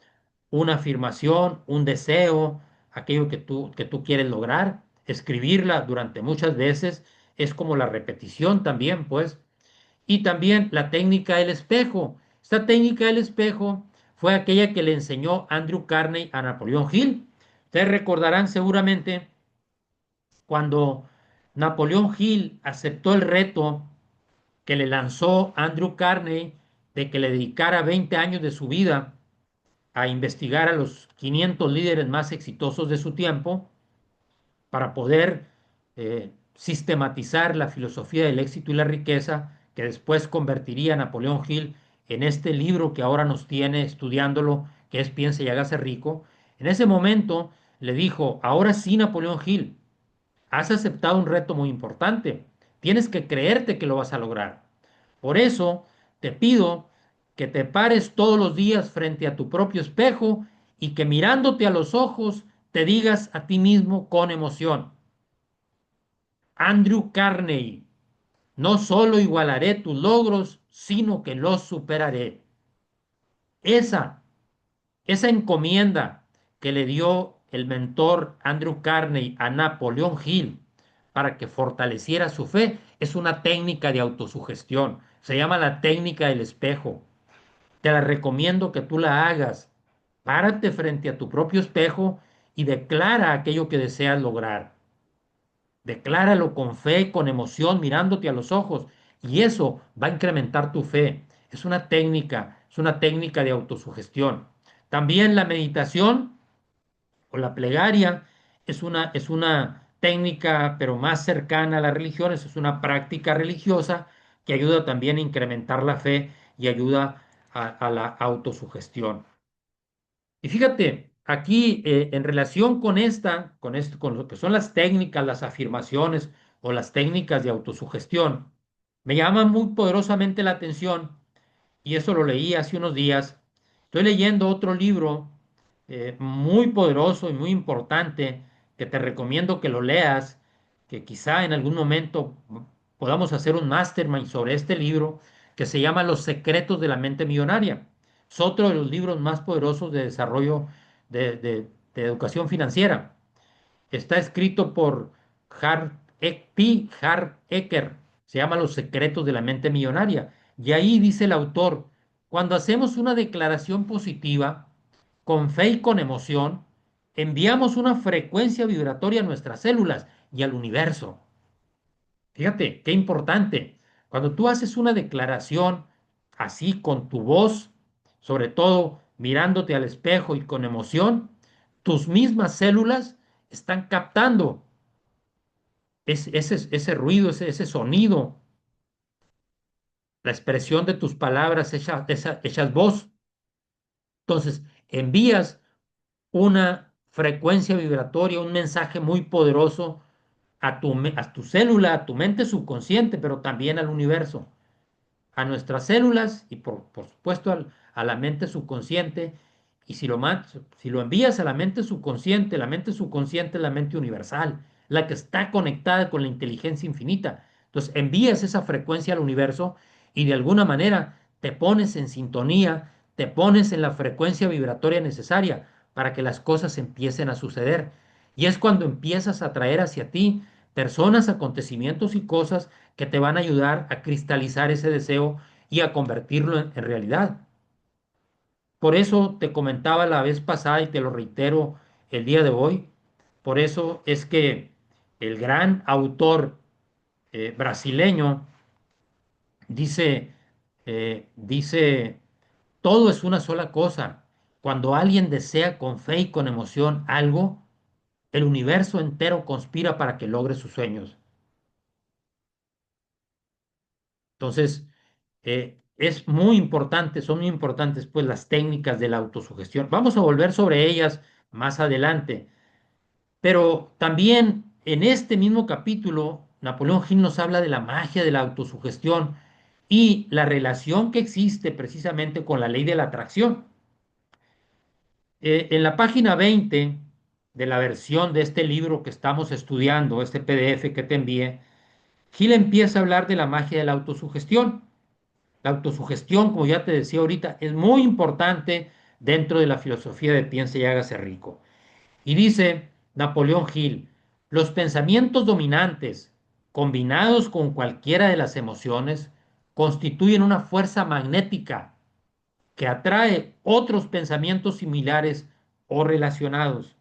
una afirmación, un deseo, aquello que tú quieres lograr, escribirla durante muchas veces, es como la repetición también, pues. Y también la técnica del espejo. Esta técnica del espejo fue aquella que le enseñó Andrew Carnegie a Napoleón Hill. Ustedes recordarán seguramente cuando Napoleón Hill aceptó el reto que le lanzó Andrew Carnegie de que le dedicara 20 años de su vida a investigar a los 500 líderes más exitosos de su tiempo para poder sistematizar la filosofía del éxito y la riqueza que después convertiría a Napoleón Hill en este libro que ahora nos tiene estudiándolo, que es Piense y hágase rico. En ese momento le dijo, ahora sí, Napoleón Hill, has aceptado un reto muy importante. Tienes que creerte que lo vas a lograr. Por eso te pido que te pares todos los días frente a tu propio espejo y que mirándote a los ojos te digas a ti mismo con emoción, Andrew Carnegie, no solo igualaré tus logros, sino que los superaré. Esa, esa encomienda que le dio el mentor Andrew Carnegie a Napoleón Hill para que fortaleciera su fe es una técnica de autosugestión. Se llama la técnica del espejo. Te la recomiendo que tú la hagas. Párate frente a tu propio espejo y declara aquello que deseas lograr. Decláralo con fe, con emoción, mirándote a los ojos. Y eso va a incrementar tu fe. Es una técnica de autosugestión. También la meditación o la plegaria es una técnica, pero más cercana a las religiones, es una práctica religiosa que ayuda también a incrementar la fe y ayuda a la autosugestión. Y fíjate, aquí en relación con con lo que son las técnicas, las afirmaciones o las técnicas de autosugestión, me llama muy poderosamente la atención y eso lo leí hace unos días. Estoy leyendo otro libro muy poderoso y muy importante que te recomiendo que lo leas, que quizá en algún momento podamos hacer un mastermind sobre este libro que se llama Los secretos de la mente millonaria. Es otro de los libros más poderosos de desarrollo de educación financiera. Está escrito por Harv Eker, se llama Los secretos de la mente millonaria. Y ahí dice el autor, cuando hacemos una declaración positiva, con fe y con emoción, enviamos una frecuencia vibratoria a nuestras células y al universo. Fíjate, qué importante. Cuando tú haces una declaración así con tu voz, sobre todo mirándote al espejo y con emoción, tus mismas células están captando ese ruido, ese sonido, la expresión de tus palabras hechas voz. Entonces, envías una frecuencia vibratoria, un mensaje muy poderoso a tu célula, a tu mente subconsciente, pero también al universo, a nuestras células y por supuesto a la mente subconsciente. Y si lo envías a la mente subconsciente es la mente universal, la que está conectada con la inteligencia infinita. Entonces envías esa frecuencia al universo y de alguna manera te pones en sintonía, te pones en la frecuencia vibratoria necesaria para que las cosas empiecen a suceder. Y es cuando empiezas a traer hacia ti personas, acontecimientos y cosas que te van a ayudar a cristalizar ese deseo y a convertirlo en realidad. Por eso te comentaba la vez pasada y te lo reitero el día de hoy. Por eso es que el gran autor brasileño dice, dice, todo es una sola cosa. Cuando alguien desea con fe y con emoción algo, el universo entero conspira para que logre sus sueños. Entonces, es muy importante, son muy importantes pues las técnicas de la autosugestión. Vamos a volver sobre ellas más adelante, pero también en este mismo capítulo, Napoleón Hill nos habla de la magia de la autosugestión y la relación que existe precisamente con la ley de la atracción. En la página 20 de la versión de este libro que estamos estudiando, este PDF que te envié, Hill empieza a hablar de la magia de la autosugestión. La autosugestión, como ya te decía ahorita, es muy importante dentro de la filosofía de piense y hágase rico. Y dice Napoleón Hill, los pensamientos dominantes, combinados con cualquiera de las emociones, constituyen una fuerza magnética que atrae otros pensamientos similares o relacionados.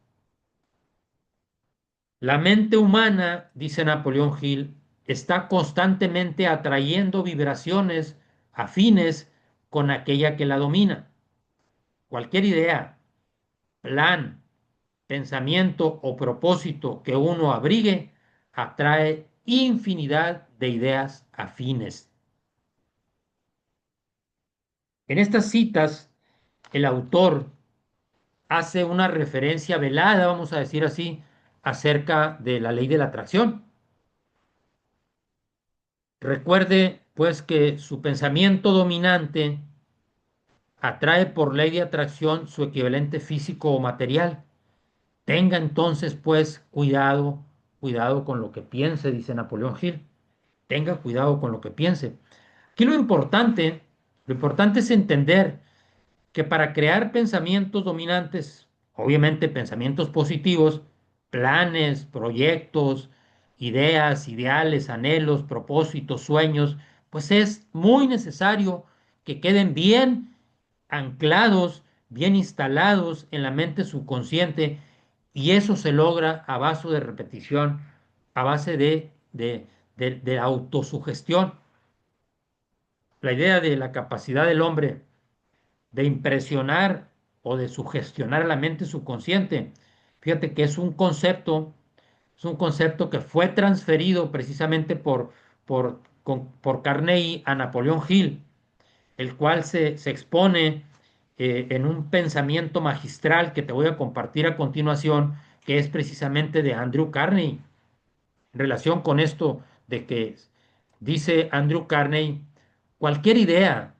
La mente humana, dice Napoleón Hill, está constantemente atrayendo vibraciones afines con aquella que la domina. Cualquier idea, plan, pensamiento o propósito que uno abrigue atrae infinidad de ideas afines. En estas citas, el autor hace una referencia velada, vamos a decir así, acerca de la ley de la atracción. Recuerde, pues, que su pensamiento dominante atrae por ley de atracción su equivalente físico o material. Tenga entonces, pues, cuidado, cuidado con lo que piense, dice Napoleón Hill. Tenga cuidado con lo que piense. Aquí lo importante es entender que para crear pensamientos dominantes, obviamente pensamientos positivos, planes, proyectos, ideas, ideales, anhelos, propósitos, sueños, pues es muy necesario que queden bien anclados, bien instalados en la mente subconsciente y eso se logra a base de repetición, a base de autosugestión. La idea de la capacidad del hombre de impresionar o de sugestionar a la mente subconsciente. Fíjate que es un concepto que fue transferido precisamente por Carnegie a Napoleón Hill, el cual se expone en un pensamiento magistral que te voy a compartir a continuación, que es precisamente de Andrew Carnegie, en relación con esto de que dice Andrew Carnegie, cualquier idea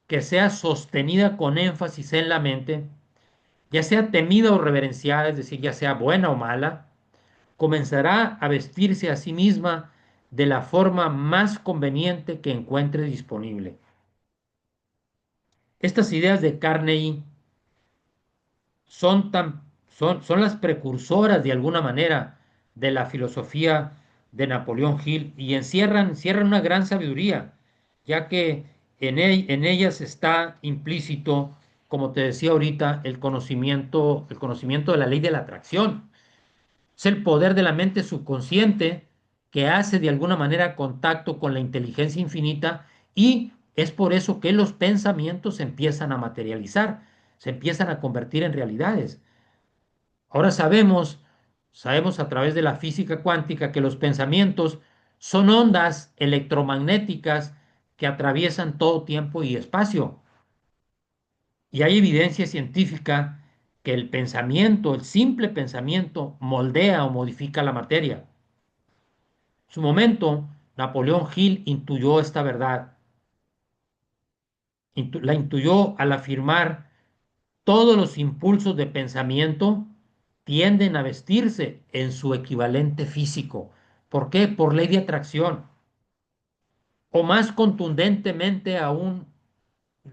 que sea sostenida con énfasis en la mente, ya sea temida o reverenciada, es decir, ya sea buena o mala, comenzará a vestirse a sí misma de la forma más conveniente que encuentre disponible. Estas ideas de Carnegie son, son las precursoras de alguna manera de la filosofía de Napoleón Hill y encierran una gran sabiduría, ya que en ellas está implícito, como te decía ahorita, el conocimiento de la ley de la atracción. Es el poder de la mente subconsciente que hace de alguna manera contacto con la inteligencia infinita y es por eso que los pensamientos se empiezan a materializar, se empiezan a convertir en realidades. Ahora sabemos a través de la física cuántica que los pensamientos son ondas electromagnéticas que atraviesan todo tiempo y espacio. Y hay evidencia científica que el pensamiento, el simple pensamiento, moldea o modifica la materia. En su momento, Napoleón Hill intuyó esta verdad. La intuyó al afirmar todos los impulsos de pensamiento tienden a vestirse en su equivalente físico. ¿Por qué? Por ley de atracción. O más contundentemente aún,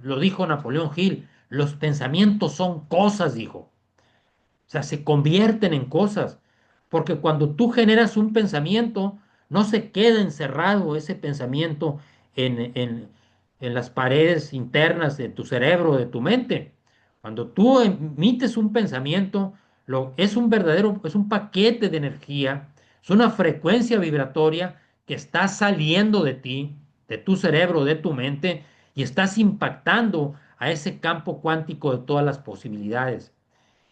lo dijo Napoleón Hill, los pensamientos son cosas, dijo. O sea, se convierten en cosas. Porque cuando tú generas un pensamiento, no se queda encerrado ese pensamiento en, en, en las paredes internas de tu cerebro, de tu mente. Cuando tú emites un pensamiento, es un verdadero, es un paquete de energía, es una frecuencia vibratoria que está saliendo de ti, de tu cerebro, de tu mente, y estás impactando a ese campo cuántico de todas las posibilidades.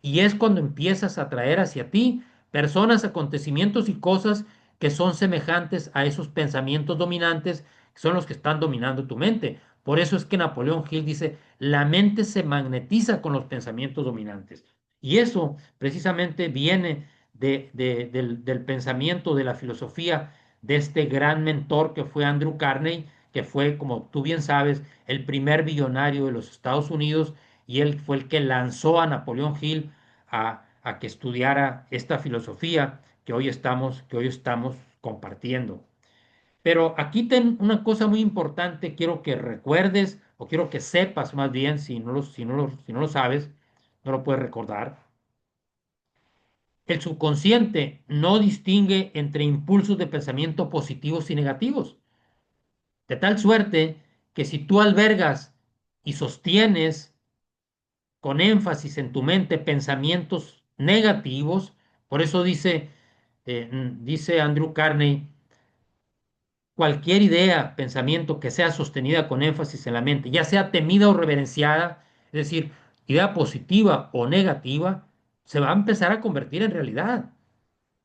Y es cuando empiezas a traer hacia ti personas, acontecimientos y cosas que son semejantes a esos pensamientos dominantes, que son los que están dominando tu mente. Por eso es que Napoleón Hill dice, la mente se magnetiza con los pensamientos dominantes. Y eso precisamente viene del pensamiento, de la filosofía de este gran mentor que fue Andrew Carnegie, que fue, como tú bien sabes, el primer billonario de los Estados Unidos y él fue el que lanzó a Napoleón Hill a que estudiara esta filosofía que hoy estamos compartiendo. Pero aquí ten una cosa muy importante, quiero que recuerdes o quiero que sepas más bien, si no lo sabes, no lo puedes recordar. El subconsciente no distingue entre impulsos de pensamiento positivos y negativos, de tal suerte que si tú albergas y sostienes con énfasis en tu mente pensamientos negativos. Por eso dice Andrew Carney, cualquier idea, pensamiento que sea sostenida con énfasis en la mente, ya sea temida o reverenciada, es decir, idea positiva o negativa, se va a empezar a convertir en realidad,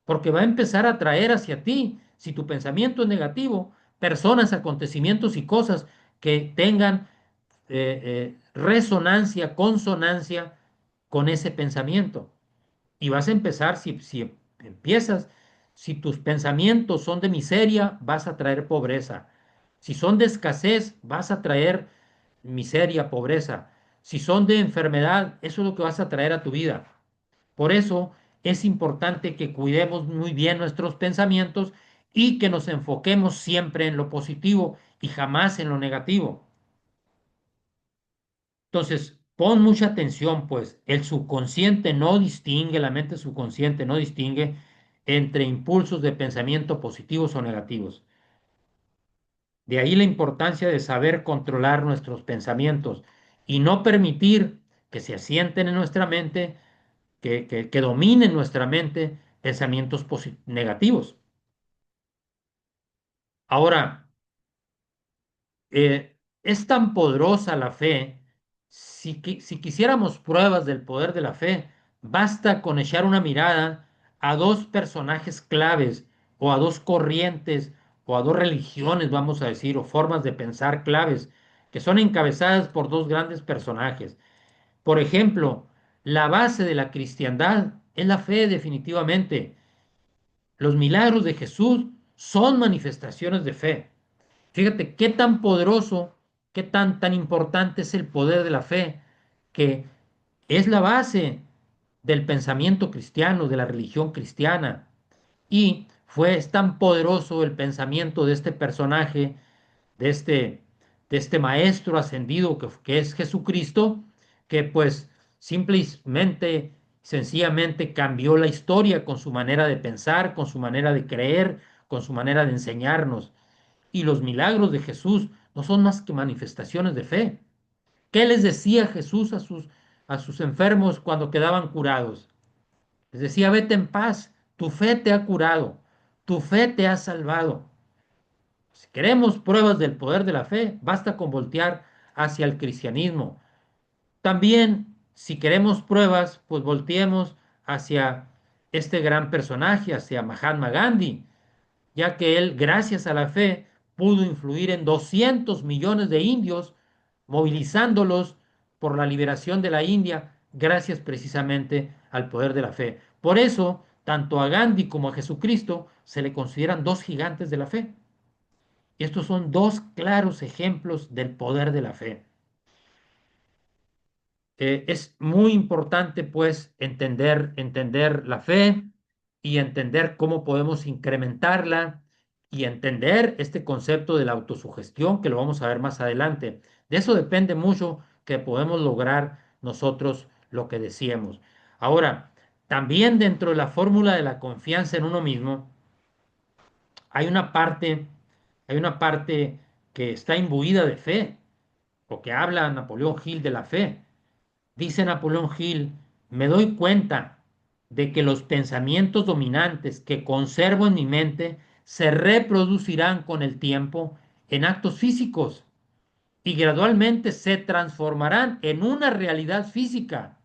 porque va a empezar a atraer hacia ti, si tu pensamiento es negativo, personas, acontecimientos y cosas que tengan resonancia, consonancia con ese pensamiento. Y vas a empezar, si empiezas, si tus pensamientos son de miseria, vas a traer pobreza. Si son de escasez, vas a traer miseria, pobreza. Si son de enfermedad, eso es lo que vas a traer a tu vida. Por eso es importante que cuidemos muy bien nuestros pensamientos y que nos enfoquemos siempre en lo positivo y jamás en lo negativo. Entonces, pon mucha atención, pues el subconsciente no distingue, la mente subconsciente no distingue entre impulsos de pensamiento positivos o negativos. De ahí la importancia de saber controlar nuestros pensamientos y no permitir que se asienten en nuestra mente, que dominen nuestra mente pensamientos negativos. Ahora, es tan poderosa la fe, si quisiéramos pruebas del poder de la fe, basta con echar una mirada a dos personajes claves o a dos corrientes o a dos religiones, vamos a decir, o formas de pensar claves, que son encabezadas por dos grandes personajes. Por ejemplo, la base de la cristiandad es la fe definitivamente. Los milagros de Jesús son manifestaciones de fe. Fíjate qué tan poderoso, qué tan importante es el poder de la fe, que es la base del pensamiento cristiano, de la religión cristiana. Y es tan poderoso el pensamiento de este personaje, de este, de este maestro ascendido que es Jesucristo, que pues simplemente, sencillamente cambió la historia con su manera de pensar, con su manera de creer, con su manera de enseñarnos. Y los milagros de Jesús no son más que manifestaciones de fe. ¿Qué les decía Jesús a sus enfermos cuando quedaban curados? Les decía, vete en paz, tu fe te ha curado, tu fe te ha salvado. Si queremos pruebas del poder de la fe, basta con voltear hacia el cristianismo. También, si queremos pruebas, pues volteemos hacia este gran personaje, hacia Mahatma Gandhi, ya que él, gracias a la fe, pudo influir en 200 millones de indios, movilizándolos por la liberación de la India, gracias precisamente al poder de la fe. Por eso, tanto a Gandhi como a Jesucristo se le consideran dos gigantes de la fe. Y estos son dos claros ejemplos del poder de la fe. Es muy importante, pues, entender la fe y entender cómo podemos incrementarla y entender este concepto de la autosugestión, que lo vamos a ver más adelante. De eso depende mucho que podemos lograr nosotros lo que decíamos. Ahora, también dentro de la fórmula de la confianza en uno mismo, hay una parte, hay una parte que está imbuida de fe, o que habla Napoleón Hill de la fe. Dice Napoleón Hill, me doy cuenta de que los pensamientos dominantes que conservo en mi mente se reproducirán con el tiempo en actos físicos y gradualmente se transformarán en una realidad física.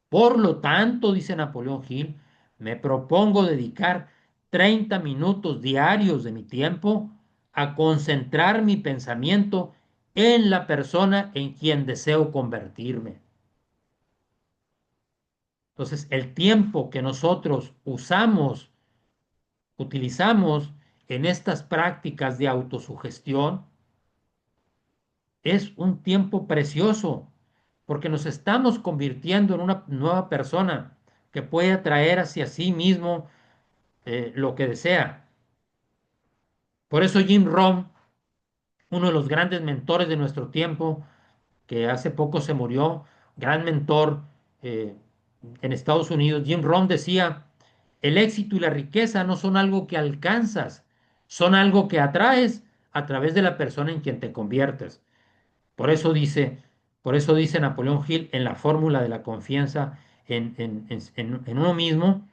Por lo tanto, dice Napoleón Hill, me propongo dedicar 30 minutos diarios de mi tiempo a concentrar mi pensamiento en la persona en quien deseo convertirme. Entonces, el tiempo que nosotros utilizamos en estas prácticas de autosugestión es un tiempo precioso, porque nos estamos convirtiendo en una nueva persona que puede atraer hacia sí mismo lo que desea. Por eso Jim Rohn, uno de los grandes mentores de nuestro tiempo, que hace poco se murió, gran mentor eh, en Estados Unidos, Jim Rohn decía, el éxito y la riqueza no son algo que alcanzas, son algo que atraes a través de la persona en quien te conviertes. Por eso dice, por eso dice Napoleón Hill en la fórmula de la confianza en uno mismo,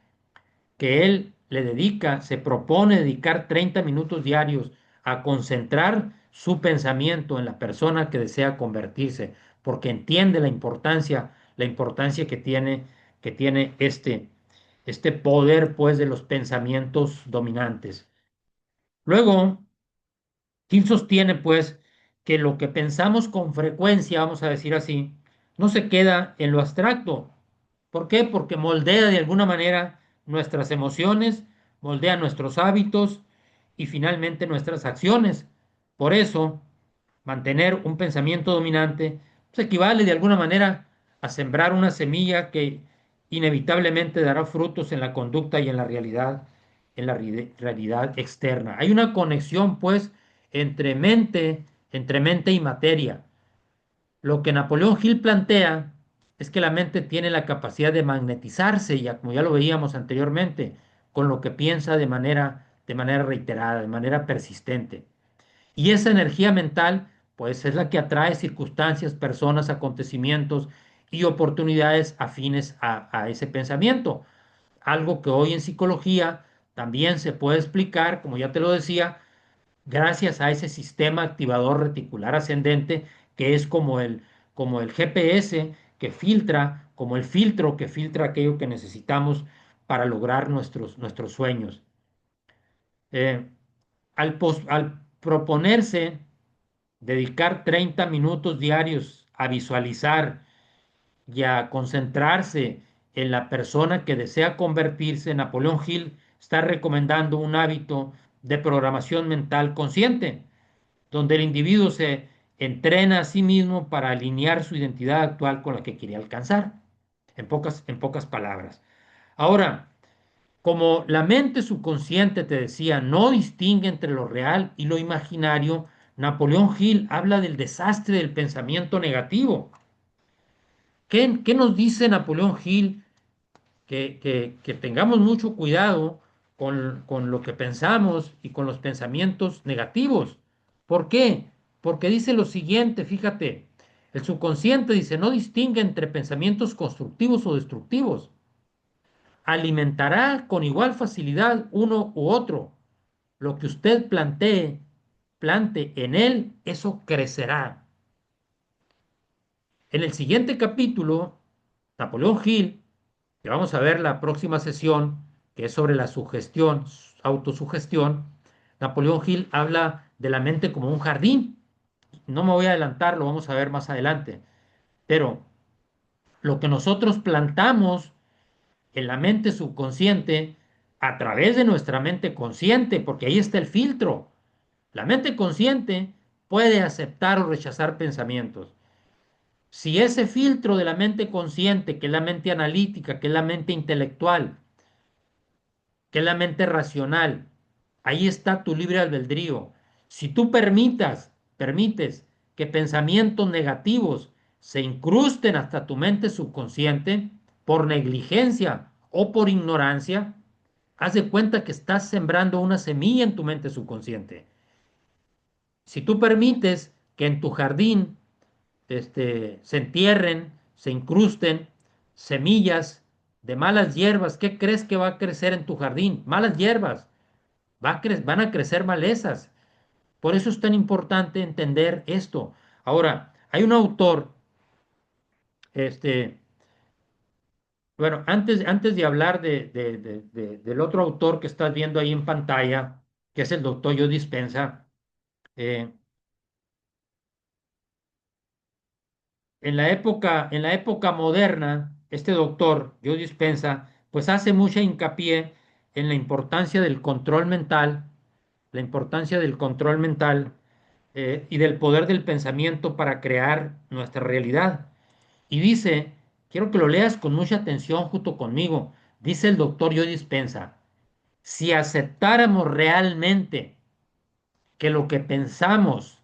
que él le dedica, se propone dedicar 30 minutos diarios a concentrar su pensamiento en la persona que desea convertirse, porque entiende la importancia que tiene este poder, pues, de los pensamientos dominantes. Luego, Hill sostiene, pues, que lo que pensamos con frecuencia, vamos a decir así, no se queda en lo abstracto. ¿Por qué? Porque moldea de alguna manera nuestras emociones, moldea nuestros hábitos y finalmente nuestras acciones. Por eso, mantener un pensamiento dominante pues, equivale de alguna manera a sembrar una semilla que inevitablemente dará frutos en la conducta y en la realidad externa. Hay una conexión, pues, entre mente y materia. Lo que Napoleón Hill plantea es que la mente tiene la capacidad de magnetizarse, ya como ya lo veíamos anteriormente, con lo que piensa de manera reiterada, de manera persistente. Y esa energía mental, pues es la que atrae circunstancias, personas, acontecimientos y oportunidades afines a ese pensamiento. Algo que hoy en psicología también se puede explicar, como ya te lo decía, gracias a ese sistema activador reticular ascendente que es como el GPS que filtra, como el filtro que filtra aquello que necesitamos para lograr nuestros sueños. Eh, al proponerse dedicar 30 minutos diarios a visualizar y a concentrarse en la persona que desea convertirse, Napoleón Hill está recomendando un hábito de programación mental consciente, donde el individuo se entrena a sí mismo para alinear su identidad actual con la que quiere alcanzar, en pocas palabras. Ahora, como la mente subconsciente, te decía, no distingue entre lo real y lo imaginario, Napoleón Hill habla del desastre del pensamiento negativo. ¿Qué nos dice Napoleón Hill? Que tengamos mucho cuidado con lo que pensamos y con los pensamientos negativos. ¿Por qué? Porque dice lo siguiente, fíjate, el subconsciente dice, no distingue entre pensamientos constructivos o destructivos. Alimentará con igual facilidad uno u otro. Lo que usted plante en él, eso crecerá. En el siguiente capítulo, Napoleón Hill, que vamos a ver la próxima sesión, que es sobre la sugestión, autosugestión, Napoleón Hill habla de la mente como un jardín. No me voy a adelantar, lo vamos a ver más adelante. Pero lo que nosotros plantamos en la mente subconsciente a través de nuestra mente consciente, porque ahí está el filtro. La mente consciente puede aceptar o rechazar pensamientos. Si ese filtro de la mente consciente, que es la mente analítica, que es la mente intelectual, que es la mente racional, ahí está tu libre albedrío. Si tú permites que pensamientos negativos se incrusten hasta tu mente subconsciente por negligencia o por ignorancia, haz de cuenta que estás sembrando una semilla en tu mente subconsciente. Si tú permites que en tu jardín se entierren, se incrusten semillas de malas hierbas, ¿qué crees que va a crecer en tu jardín? Malas hierbas, van a crecer malezas. Por eso es tan importante entender esto. Ahora, hay un autor, este, bueno, antes de hablar del otro autor que estás viendo ahí en pantalla, que es el doctor Joe Dispenza, eh, en la época moderna, este doctor, Joe Dispenza, pues hace mucha hincapié en la importancia del control mental y del poder del pensamiento para crear nuestra realidad. Y dice, quiero que lo leas con mucha atención junto conmigo, dice el doctor Joe Dispenza, si aceptáramos realmente que lo que pensamos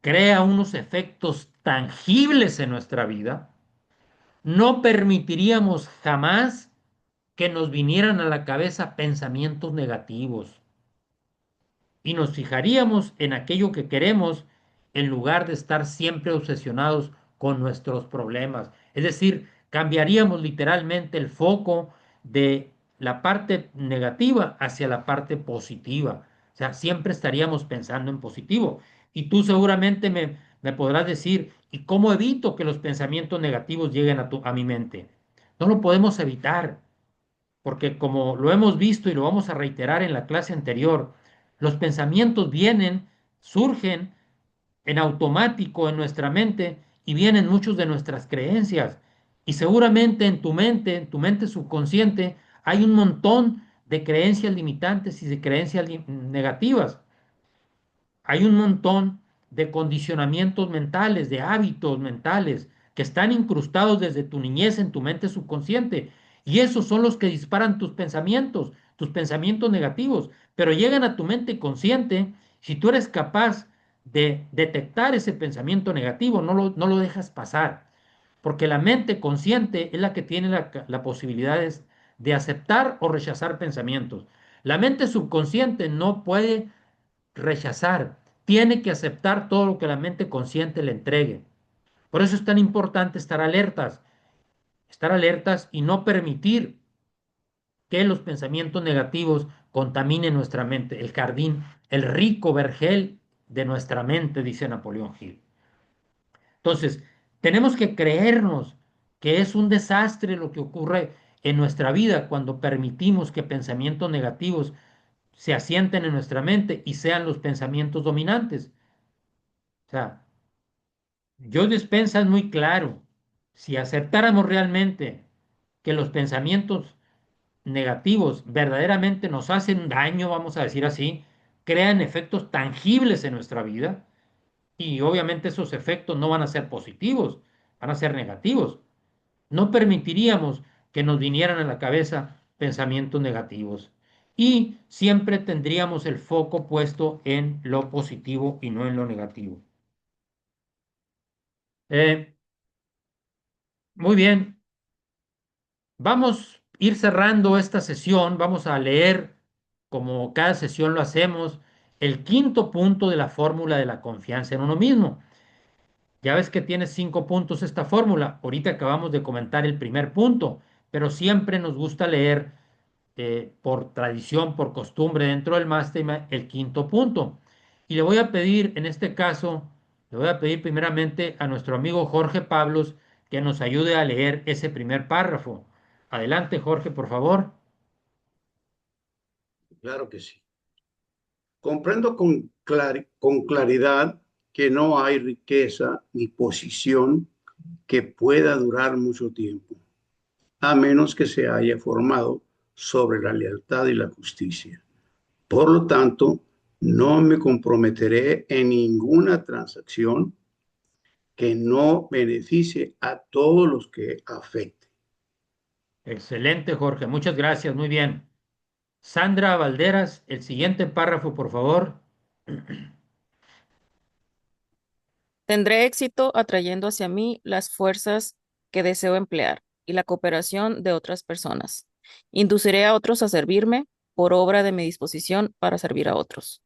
crea unos efectos tangibles en nuestra vida, no permitiríamos jamás que nos vinieran a la cabeza pensamientos negativos y nos fijaríamos en aquello que queremos en lugar de estar siempre obsesionados con nuestros problemas. Es decir, cambiaríamos literalmente el foco de la parte negativa hacia la parte positiva. O sea, siempre estaríamos pensando en positivo. Y tú seguramente me podrás decir, ¿y cómo evito que los pensamientos negativos lleguen a mi mente? No lo podemos evitar, porque como lo hemos visto y lo vamos a reiterar en la clase anterior, los pensamientos vienen, surgen en automático en nuestra mente y vienen muchos de nuestras creencias. Y seguramente en tu mente subconsciente, hay un montón de creencias limitantes y de creencias negativas. Hay un montón de condicionamientos mentales, de hábitos mentales que están incrustados desde tu niñez en tu mente subconsciente. Y esos son los que disparan tus pensamientos negativos, pero llegan a tu mente consciente. Si tú eres capaz de detectar ese pensamiento negativo, no lo dejas pasar, porque la mente consciente es la que tiene la posibilidad de aceptar o rechazar pensamientos. La mente subconsciente no puede rechazar, tiene que aceptar todo lo que la mente consciente le entregue. Por eso es tan importante estar alertas y no permitir que los pensamientos negativos contaminen nuestra mente, el jardín, el rico vergel de nuestra mente, dice Napoleón Hill. Entonces, tenemos que creernos que es un desastre lo que ocurre en nuestra vida cuando permitimos que pensamientos negativos se asienten en nuestra mente y sean los pensamientos dominantes. O sea, yo Dispensa es muy claro. Si aceptáramos realmente que los pensamientos negativos verdaderamente nos hacen daño, vamos a decir así, crean efectos tangibles en nuestra vida, y obviamente esos efectos no van a ser positivos, van a ser negativos. No permitiríamos que nos vinieran a la cabeza pensamientos negativos. Y siempre tendríamos el foco puesto en lo positivo y no en lo negativo. Eh, Muy bien. Vamos a ir cerrando esta sesión. Vamos a leer, como cada sesión lo hacemos, el quinto punto de la fórmula de la confianza en uno mismo. Ya ves que tiene 5 puntos esta fórmula. Ahorita acabamos de comentar el primer punto, pero siempre nos gusta leer, por tradición, por costumbre dentro del máster, el quinto punto. Y le voy a pedir, en este caso, le voy a pedir primeramente a nuestro amigo Jorge Pablos que nos ayude a leer ese primer párrafo. Adelante, Jorge, por favor. Claro que sí. Comprendo con claridad que no hay riqueza ni posición que pueda durar mucho tiempo, a menos que se haya formado sobre la lealtad y la justicia. Por lo tanto, no me comprometeré en ninguna transacción que no beneficie a todos los que afecte. Excelente, Jorge. Muchas gracias. Muy bien. Sandra Valderas, el siguiente párrafo, por favor. Tendré éxito atrayendo hacia mí las fuerzas que deseo emplear y la cooperación de otras personas. Induciré a otros a servirme por obra de mi disposición para servir a otros.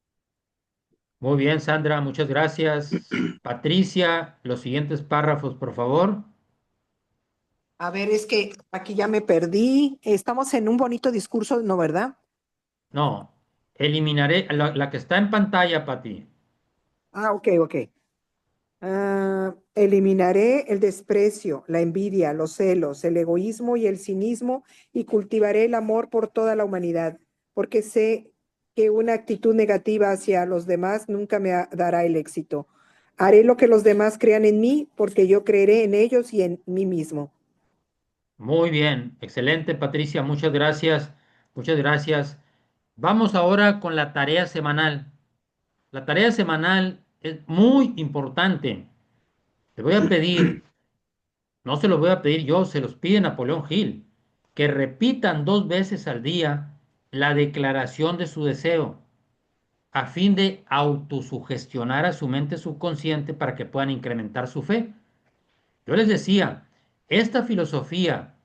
Muy bien, Sandra, muchas gracias. Patricia, los siguientes párrafos, por favor. A ver, es que aquí ya me perdí. Estamos en un bonito discurso, ¿no, verdad? No, eliminaré la que está en pantalla, Pati. Ah, ok, ok. Eliminaré el desprecio, la envidia, los celos, el egoísmo y el cinismo y cultivaré el amor por toda la humanidad, porque sé que una actitud negativa hacia los demás nunca dará el éxito. Haré lo que los demás crean en mí, porque yo creeré en ellos y en mí mismo. Muy bien, excelente, Patricia, muchas gracias. Muchas gracias. Vamos ahora con la tarea semanal. La tarea semanal es muy importante. Le voy a pedir, no se los voy a pedir yo, se los pide Napoleón Hill, que repitan 2 veces al día la declaración de su deseo, a fin de autosugestionar a su mente subconsciente para que puedan incrementar su fe. Yo les decía, esta filosofía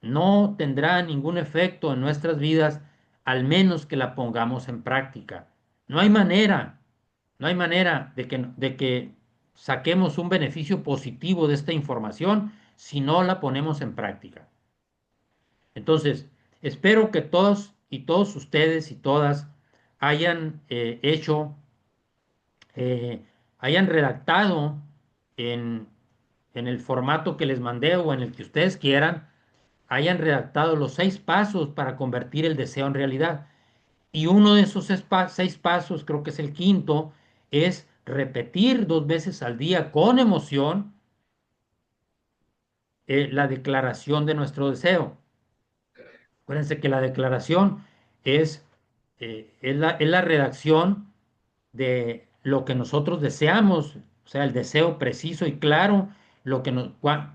no tendrá ningún efecto en nuestras vidas al menos que la pongamos en práctica. No hay manera, no hay manera de que saquemos un beneficio positivo de esta información si no la ponemos en práctica. Entonces, espero que todos y todos ustedes y todas hayan hecho, eh, hayan redactado en, en el formato que les mandé o en el que ustedes quieran, hayan redactado los 6 pasos para convertir el deseo en realidad. Y uno de esos 6 pasos, creo que es el quinto, es repetir 2 veces al día con emoción la declaración de nuestro deseo. Acuérdense que la declaración es, es la redacción de lo que nosotros deseamos, o sea, el deseo preciso y claro,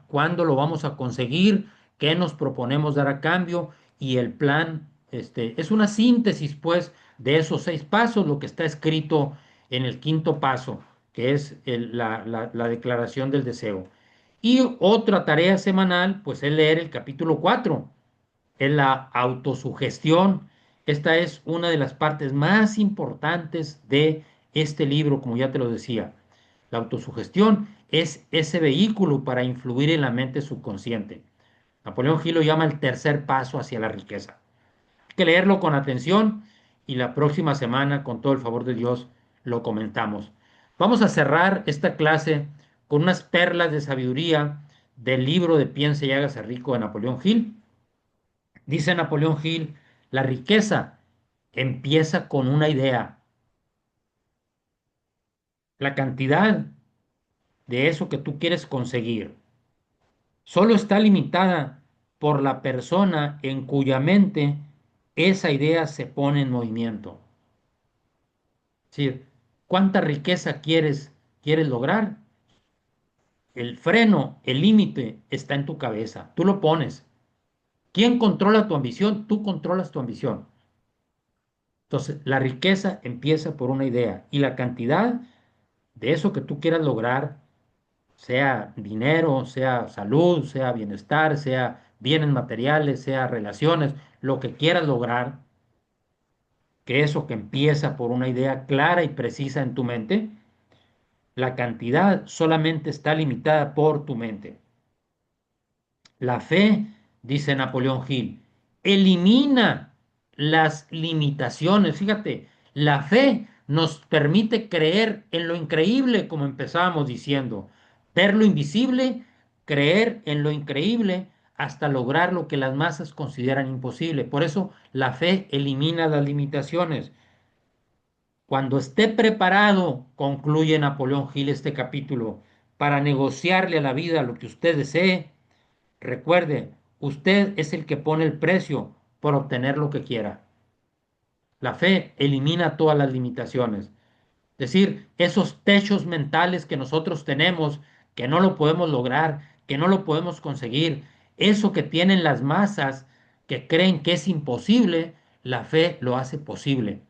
cuándo lo vamos a conseguir, qué nos proponemos dar a cambio y el plan, es una síntesis, pues, de esos 6 pasos, lo que está escrito en el quinto paso, que es la declaración del deseo. Y otra tarea semanal, pues, es leer el capítulo 4, es la autosugestión. Esta es una de las partes más importantes de este libro, como ya te lo decía. La autosugestión es ese vehículo para influir en la mente subconsciente. Napoleón Hill lo llama el tercer paso hacia la riqueza. Hay que leerlo con atención y la próxima semana, con todo el favor de Dios, lo comentamos. Vamos a cerrar esta clase con unas perlas de sabiduría del libro de Piense y hágase rico de Napoleón Hill. Dice Napoleón Hill, la riqueza empieza con una idea. La cantidad de eso que tú quieres conseguir solo está limitada por la persona en cuya mente esa idea se pone en movimiento. Es decir, ¿cuánta riqueza quieres lograr? El freno, el límite está en tu cabeza. Tú lo pones. ¿Quién controla tu ambición? Tú controlas tu ambición. Entonces, la riqueza empieza por una idea y la cantidad de eso que tú quieras lograr, sea dinero, sea salud, sea bienestar, sea bienes materiales, sea relaciones, lo que quieras lograr, que eso que empieza por una idea clara y precisa en tu mente, la cantidad solamente está limitada por tu mente. La fe, dice Napoleón Hill, elimina las limitaciones. Fíjate, la fe nos permite creer en lo increíble, como empezábamos diciendo, ver lo invisible, creer en lo increíble hasta lograr lo que las masas consideran imposible. Por eso la fe elimina las limitaciones. Cuando esté preparado, concluye Napoleón Hill este capítulo, para negociarle a la vida lo que usted desee, recuerde, usted es el que pone el precio por obtener lo que quiera. La fe elimina todas las limitaciones. Es decir, esos techos mentales que nosotros tenemos, que no lo podemos lograr, que no lo podemos conseguir, eso que tienen las masas que creen que es imposible, la fe lo hace posible.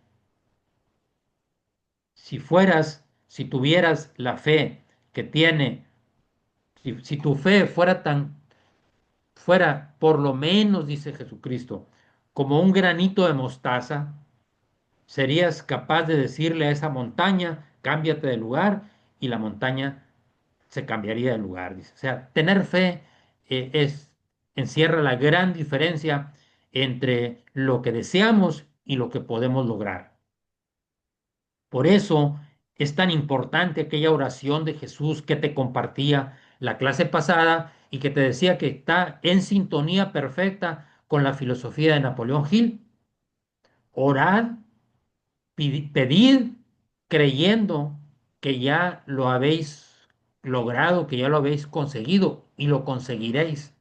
Si tuvieras la fe que tiene, si tu fe fuera por lo menos, dice Jesucristo, como un granito de mostaza, serías capaz de decirle a esa montaña, cámbiate de lugar, y la montaña se cambiaría de lugar, dice. O sea, tener fe encierra la gran diferencia entre lo que deseamos y lo que podemos lograr. Por eso es tan importante aquella oración de Jesús que te compartía la clase pasada y que te decía que está en sintonía perfecta con la filosofía de Napoleón Hill. Orad, pedid creyendo que ya lo habéis logrado, que ya lo habéis conseguido y lo conseguiréis.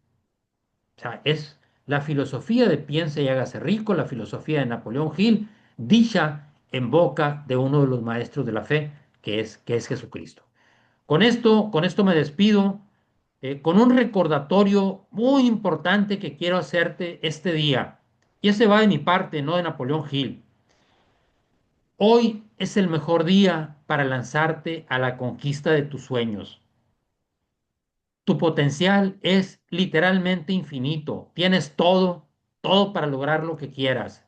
O sea, es la filosofía de Piense y hágase rico, la filosofía de Napoleón Hill, dicha en boca de uno de los maestros de la fe, que es Jesucristo. Con esto me despido, con un recordatorio muy importante que quiero hacerte este día. Y ese va de mi parte, no de Napoleón Hill. Hoy es el mejor día para lanzarte a la conquista de tus sueños. Tu potencial es literalmente infinito. Tienes todo para lograr lo que quieras.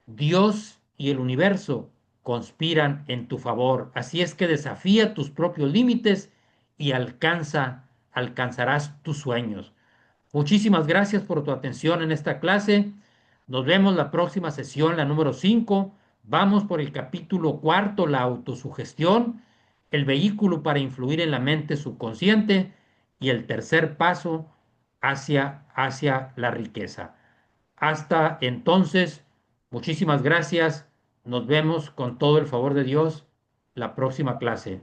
Dios y el universo conspiran en tu favor. Así es que desafía tus propios límites y alcanzarás tus sueños. Muchísimas gracias por tu atención en esta clase. Nos vemos la próxima sesión, la número 5. Vamos por el capítulo cuarto, la autosugestión, el vehículo para influir en la mente subconsciente y el tercer paso hacia la riqueza. Hasta entonces, muchísimas gracias. Nos vemos con todo el favor de Dios la próxima clase.